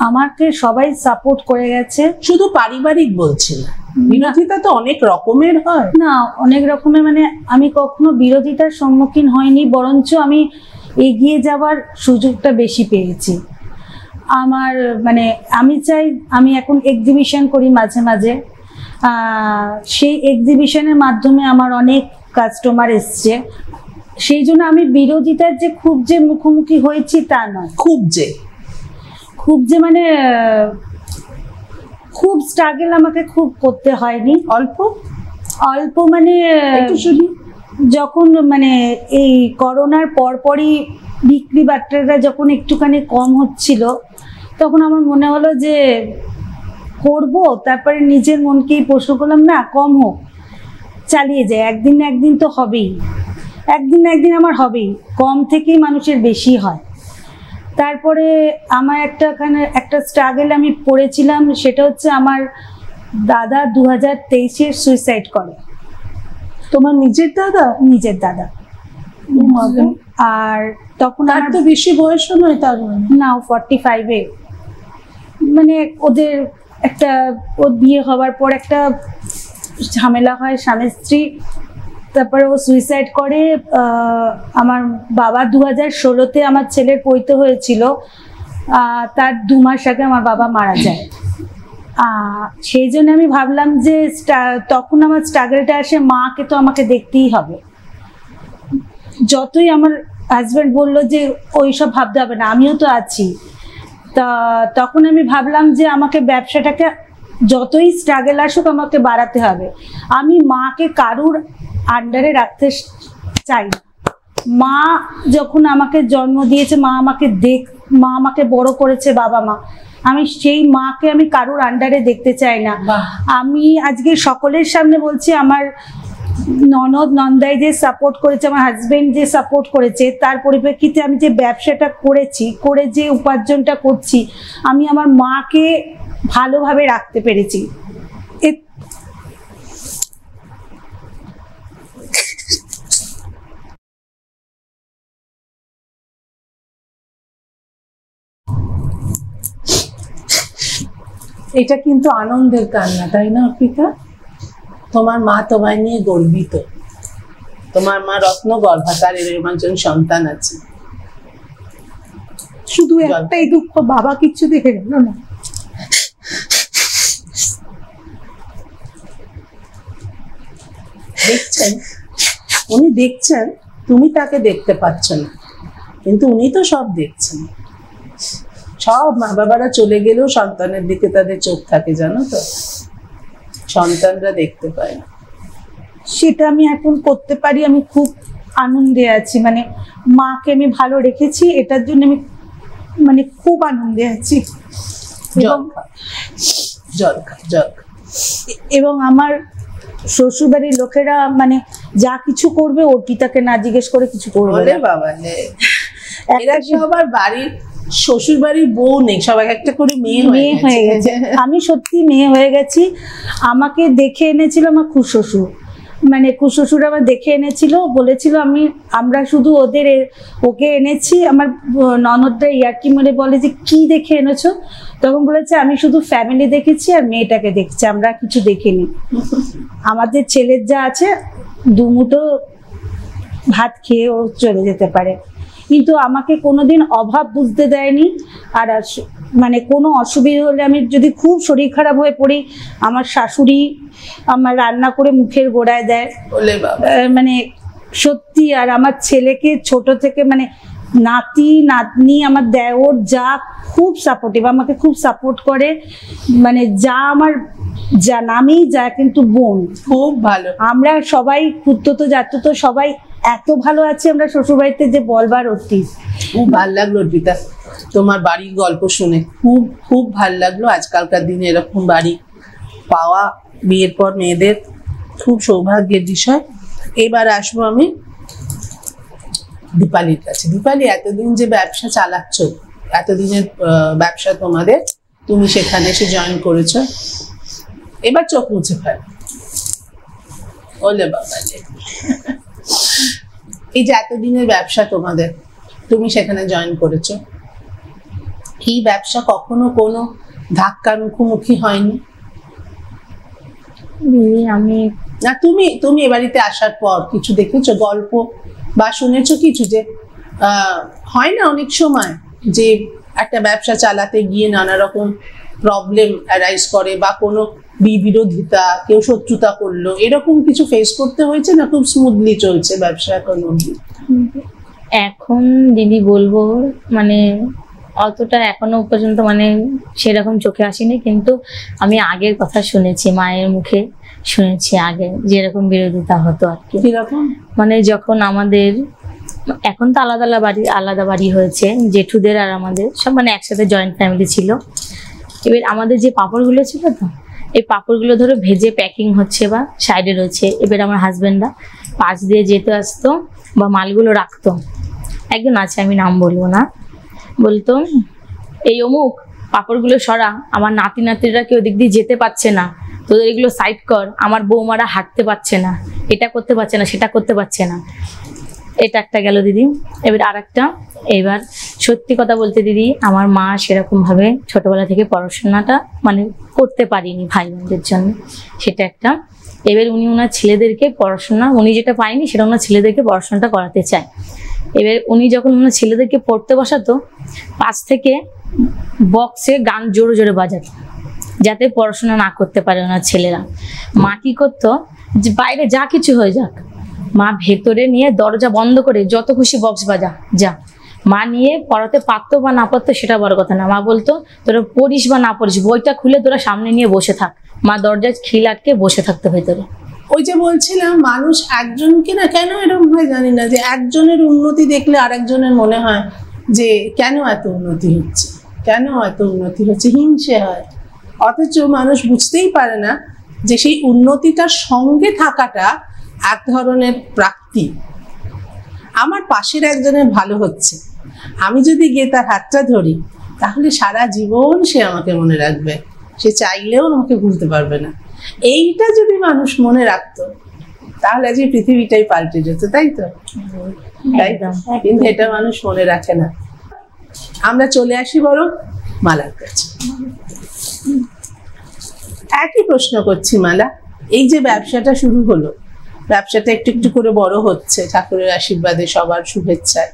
আমাকে সবাই সাপোর্ট করে গেছে। শুধু পারিবারিক বলছি না, বিরোধিতা তো অনেক রকমের হয়। না, অনেক রকমের, মানে আমি কখনো বিরোধিতার সম্মুখীন হয়নি, বরঞ্চ আমি এগিয়ে যাওয়ার সুযোগটা বেশি পেয়েছি। আমার মানে আমি চাই, আমি এখন এক্সিবিশন করি মাঝে মাঝে, সেই এক্সিবিশনের মাধ্যমে আমার অনেক কাস্টমার এসছে। সেই জন্য আমি বিরোধিতার যে খুব যে মুখোমুখি হয়েছি তা নয়। খুব যে মানে খুব স্ট্রাগল আমাকে খুব করতে হয়নি। অল্প অল্প মানে একটু শুনি। যখন মানে এই করোনার পরপরই বিক্রি বাট্টাটা যখন একটুখানি কম হচ্ছিল, তখন আমার মনে হলো যে করব। তারপরে নিজের মনকেই প্রশ্ন করলাম, না কম হোক, চালিয়ে যায়, একদিন না একদিন তো হবেই, একদিন না একদিন আমার হবেই, কম থেকেই মানুষের বেশি হয়। তারপরে আমার একটা স্ট্রাগল আমি পড়েছিলাম, সেটা হচ্ছে আমার দাদা 2023-এ সুইসাইড করে। তোমার নিজের দাদা? নিজের দাদা। আর তখন তার তো বেশি বয়সও নয়, তার না, 45-এ। মানে ওদের ওর বিয়ে হওয়ার পর একটা ঝামেলা হয় স্বামী স্ত্রী, তারপরে ও সুইসাইড করে। আমার বাবা 2016-তে আমার ছেলের পৈতে হয়েছিল, তার 2 মাস আগে আমার বাবা মারা যায়। সেই জন্য আমি ভাবলাম যে তখন আমার স্ট্রাগলটা আসে, মাকে তো আমাকে দেখতেই হবে। যতই আমার হাজব্যান্ড বললো যে ওইসব ভাবতে হবে না, আমিও তো আছি। তখন আমি ভাবলাম যে আমাকে ব্যবসাটাকে যতই স্ট্রাগল আসুক আমাকে বাড়াতে হবে। আমি মাকে কারুর আন্ডারে রাখতে চাই না। মা যখন আমাকে জন্ম দিয়েছে, মা আমাকে বড় করেছে, বাবা মা, আমি সেই মাকে আমি কারুর আন্ডারে দেখতে চাই না। আমি আজকে সকলের সামনে বলছি, আমার ননদ নন্দাই যে সাপোর্ট করেছে, আমার হাজবেন্ড যে সাপোর্ট করেছে, তার পরিপ্রেক্ষিতে আমি যে ব্যবসাটা করেছি, করে যে উপার্জনটা করছি, আমি আমার মাকে ভালোভাবে রাখতে পেরেছি। এটা কিন্তু আনন্দের কান্না, তাই না অর্পিতা? তোমার মা তোমায় নিয়ে গর্বিত, তোমার মা রত্ন গর্ভা, তার এরকম একজন সন্তান আছে। শুধু একটাই দুঃখ, বাবা কিচ্ছু দেখে গেল না। দেখছেন, উনি দেখছেন, তুমি তাকে দেখতে পাচ্ছ না, কিন্তু উনি তো সব দেখছেন। সব মা বাবারা চলে গেলেও সন্তানের দিকে তাদের চোখ থাকে, জানো তো, সন্তানরা দেখতে পায় না। সেটা আমি এখন করতে পারি, আমি খুব আনন্দে আছি। মানে মাকে আমি ভালো রেখেছি, এটার জন্য আমি মানে খুব আনন্দে আছি। এবং আমার শ্বশুরবাড়ির লোকেরা মানে যা কিছু করবে, অর্পিতাকে না জিজ্ঞেস করে কিছু করবে না। বাবা, এরা সবার বাড়ির শ্বশুর বাড়ির বউ নেই, সবাই একটা করে মেয়ে হয়ে গেছে। আমি সত্যি মেয়ে হয়ে গেছি। আমাকে দেখে এনেছিল আমার খুব শ্বশুর, মানে শ্বশুর আমার দেখে এনেছিল, বলেছিল আমরা শুধু ওকে এনেছি। আমার ননদটা ইয়ার্কি মেরে বলে যে কি দেখে এনেছো, তখন বলেছে আমি শুধু ফ্যামিলি দেখেছি আর মেয়েটাকে দেখছি, আমরা কিছু দেখিনি। আমাদের ছেলের যা আছে দুমুঠো ভাত খেয়ে ও চলে যেতে পারে, কিন্তু আমাকে কোনোদিন অভাব বুঝতে দেয়নি। আর মানে কোনো অসুবিধা হলে, আমি যদি খুব শরীর খারাপ হয়ে পড়ি, আমার শাশুড়ি আমার রান্না করে মুখের গোড়ায় দেয়। মানে সত্যি। আর আমার ছেলেকে ছোট থেকে মানে নাতি নাতনি আমার দেওর যা খুব সাপোর্টিভ, আমাকে খুব সাপোর্ট করে। মানে যা আমার যা নামেই যা, কিন্তু বোন খুব ভালো। আমরা সবাই পুত্রতো জাততো সবাই এত ভালো আছে আমরা শ্বশুরবাড়িতে, যে বলবার অতীত। খুব ভালো লাগলো অর্পিতা তোমার বাড়ির গল্প শুনে, খুব খুব ভালো লাগলো। আজকালকার দিনে এরকম বাড়ি পাওয়া বিয়ের পর মেয়েদের খুব সৌভাগ্যের বিষয়। এবার আসবো আমি দীপালির কাছে। দীপালি, এতদিন যে ব্যবসা চালাচ্ছ, এতদিনের ব্যবসা তোমাদের, তুমি সেখানে এসে জয়েন করেছো, এবার চোখ মুছে ফেল। ওলে বাবা, এই যে এতদিনের ব্যবসা তোমাদের, তুমি সেখানে জয়েন করেছো, এই ব্যবসা কখনো কোনো ধাক্কার মুখোমুখি হয়নি? আমি না, তুমি এ বাড়িতে আসার পর কিছু দেখেছো, গল্প বা শুনেছো কিছু, যে হয় না অনেক সময় যে একটা ব্যবসা চালাতে গিয়ে নানা রকম প্রবলেম অ্যারাইজ করে, বা কোনো বিরোধিতা, কেউ শত্রুতা করলো, এরকম কিছু ফেস করতে হয়েছে না? খুব স্মুথলি চলছে ব্যবসা এখন অবধি? এখন দিদি বলবো মানে অতটা এখনো পর্যন্ত মানে সেরকম চোখে আসেনি, কিন্তু আমি আগের কথা শুনেছি, মায়ের মুখে শুনেছি আগে যেরকম বিরোধিতা হতো আর কি। কিরকম? মানে যখন আমাদের, এখন তো আলাদা বাড়ি হয়েছে, জেঠুদের আর আমাদের সব মানে একসাথে জয়েন্ট ফ্যামিলি ছিল। এবার আমাদের যে পাঁপড়গুলো ছিল, তো এই পাঁপড়গুলো ধরো ভেজে প্যাকিং হচ্ছে বা সাইডে রয়েছে, এবার আমার হাজব্যান্ডরা পাশ দিয়ে যেতে আসতো বা মালগুলো রাখতো। একজন আছে, আমি নাম বলবো না, বলতো এই অমুক পাঁপড়গুলো সরা, আমার নাতিরা কেউ দিক দিয়ে যেতে পারছে না, তোদের এগুলো সাইড কর, আমার বৌমারা হাঁটতে পারছে না, এটা করতে পারছে না, সেটা করতে পারছে না। এটা একটা গেল দিদি। এবার আর একটা, এবার সত্যি কথা বলতে দিদি, আমার মা সেরকম ভাবে ছোটবেলা থেকে পড়াশোনাটা মানে করতে পারিনি ভাই বোনদের জন্য, সেটা একটা। এবার উনি ওনার ছেলেদেরকে পড়াশোনা, উনি যেটা পায়নি সেটা ওনার ছেলেদেরকে পড়াশোনাটা করাতে চায়। এবার উনি যখন ওনার ছেলেদেরকে পড়তে বসাতো, পাশ থেকে বক্সে গান জোরে জোরে বাজাতো, যাতে পড়াশোনা না করতে পারে ওনার ছেলেরা। মা কি করতো, যে বাইরে যা কিছু হয়ে যাক, মা ভেতরে নিয়ে দরজা বন্ধ করে যত খুশি বক্স বাজা যা। মা নিয়ে পড়াতে পারতো বা না পারতো সেটা বড় কথা না, মা বলতো তোরা পড়িস বা না পড়িস, বইটা খুলে তোরা সামনে নিয়ে বসে থাক। মা দরজায় খিল আটকে বসে থাকতো ভেতরে। ওই যে বলছিলাম, মানুষ একজনকে না, কেন এরকম হয় জানি না, যে একজনের উন্নতি দেখলে আরেকজনের মনে হয় যে কেন এত উন্নতি হচ্ছে, কেন এত উন্নতি হচ্ছে, হিংসে হয়। অথচ মানুষ বুঝতেই পারে না যে সেই উন্নতিটার সঙ্গে থাকাটা এক ধরনের প্রাপ্তি। আমার পাশের একজনের ভালো হচ্ছে, আমি যদি গিয়ে তার হাতটা ধরি, তাহলে সারা জীবন সে আমাকে মনে রাখবে, সে চাইলেও আমাকে ভুলতে পারবে না। এইটা যদি মানুষ মনে রাখতো, তাহলে আজ পৃথিবীটাই পাল্টে যেত, তাই তো? তাই তো, কিন্তু এটা মানুষ মনে রাখে না। আমরা চলে আসি বরং মালার কাছে। একই প্রশ্ন করছি মালা, এই যে ব্যবসাটা শুরু হলো, ব্যবসাটা একটু একটু করে বড় হচ্ছে ঠাকুরের আশীর্বাদে, সবার শুভেচ্ছায়,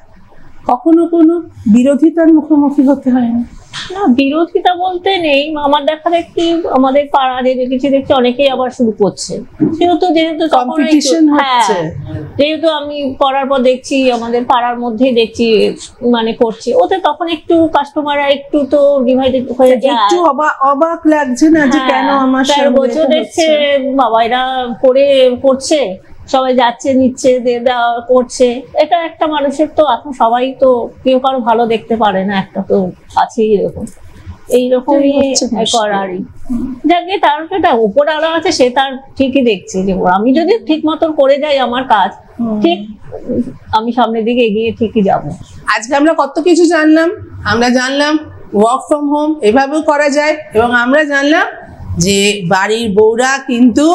কখনো কোনো বিরোধিতার মুখোমুখি হতে হয় না? না, বিরোধিতা বলতে নেই। আমার দেখা দেখছি আমাদের পাড়ারে দেখছি অনেকেই আবার শুরু করছে, যেহেতু কম্পিটিশন হচ্ছে। যেহেতু আমি পড়ার পর দেখছি আমাদের পাড়ার মধ্যেই দেখছি মানে করছে, ওতে তখন একটু কাস্টমাররা একটু তো ডিভাইডেড হয়ে যায়, একটু অবাক লাগছে না যে কেন আমার সঙ্গে দেখছে বাবা এরা করছে, সবাই যাচ্ছে নিচ্ছে দেওয়া করছে। এটা একটা মানুষের তো এখন সবাই তো কেউ কারো ভালো দেখতে পারে না, একটা তো আছেই এরকম, এইরকমই করারই। যাকে তার একটা উপর আলো আছে, সে তার ঠিকই দেখছে যে আমি যদি ঠিক মতন করে যাই আমার কাজ, ঠিক আমি সামনের দিকে এগিয়ে ঠিকই যাব। আজকে আমরা কত কিছু জানলাম। আমরা জানলাম ওয়ার্ক ফ্রম হোম এভাবেও করা যায়, এবং আমরা জানলাম যে বাড়ির বউরা কিন্তু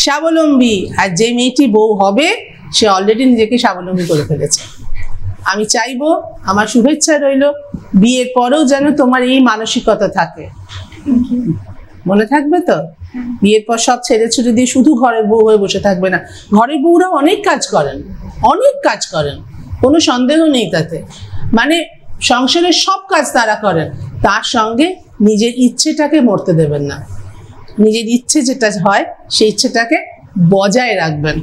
স্বাবলম্বী, আর যে মেয়েটি বউ হবে সে অলরেডি নিজেকে স্বাবলম্বী করে ফেলেছে। আমি চাইবো, আমার শুভেচ্ছা রইল, বিয়ের পরেও যেন তোমার এই মানসিকতা থাকে। মনে থাকবে তো? বিয়ের পর সব ছেড়ে ছুড়ে দিয়ে শুধু ঘরের বউ হয়ে বসে থাকবে না। ঘরের বউরা অনেক কাজ করেন, অনেক কাজ করেন, কোনো সন্দেহ নেই তাতে। মানে সংসারের সব কাজ তারা করেন, তার সঙ্গে নিজের ইচ্ছেটাকে মরতে দেবেন না। নিজের ইচ্ছে যেটা হয় সেই ইচ্ছেটাকে বজায় রাখবেন।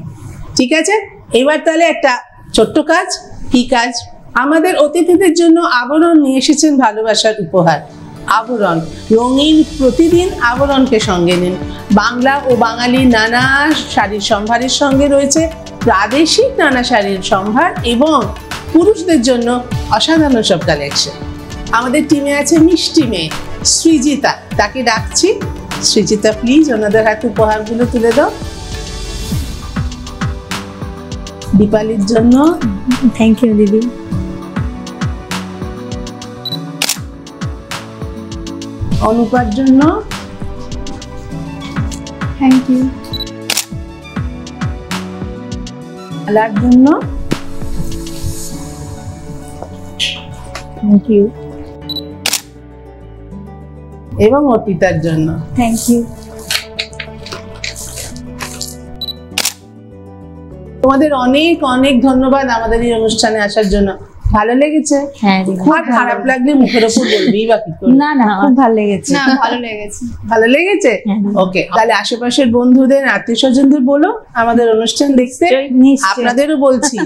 ঠিক আছে, এবার তাহলে একটা ছোট্ট কাজ। কি কাজ? আমাদের অতিথিদের জন্য আবরণ নিয়ে এসেছেন ভালোবাসার উপহার। আবরণ, রঙিন প্রতিদিন আবরণকে সঙ্গে নিন। বাংলা ও বাঙালি নানা শাড়ির সম্ভারের সঙ্গে রয়েছে প্রাদেশিক নানা শাড়ির সম্ভার এবং পুরুষদের জন্য অসাধারণ সব কালেকশন। আমাদের টিমে আছে মিষ্টি মেয়ে সৃজিতা, তাকে ডাকছি। সৃজিতা, প্লিজ ওনাদের হাতে উপহারগুলো তুলে দাও। দীপালির জন্য, থ্যাংক ইউ দিদি। অনুপার জন্য, থ্যাংক ইউ। আলার জন্য, থ্যাংক ইউ। এবং অর্পিতার জন্য। Thank you. তোমাদের অনেক অনেক ধন্যবাদ আমাদের এই অনুষ্ঠানে আসার জন্য। ভালো লেগেছে? হ্যাঁ দিদি। আর খারাপ লাগলে মুখের ওপর বলবি বা কি করে? না না, খুব ভালো লেগেছে। না, ভালো লেগেছে। ভালো লেগেছে? ওকে, তাহলে আশেপাশের বন্ধুদের, আত্মীয় স্বজনদের বলো আমাদের অনুষ্ঠান দেখতে। নিশ্চয়ই। আপনাদেরও বলছি,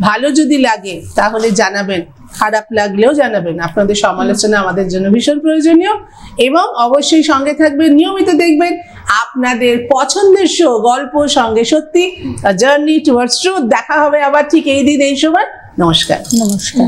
ভালো যদি লাগে তাহলে জানাবেন, খারাপ লাগলেও জানাবেন। আপনাদের সমালোচনা আমাদের জন্য ভীষণ প্রয়োজনীয়। এবং অবশ্যই সঙ্গে থাকবেন, নিয়মিত দেখবেন আপনাদের পছন্দের শো গল্প সঙ্গে সত্যি, জার্নি টুয়ার্ডস ট্রুথ। দেখা হবে আবার ঠিক এই দিন এই সময়। নমস্কার। নমস্কার।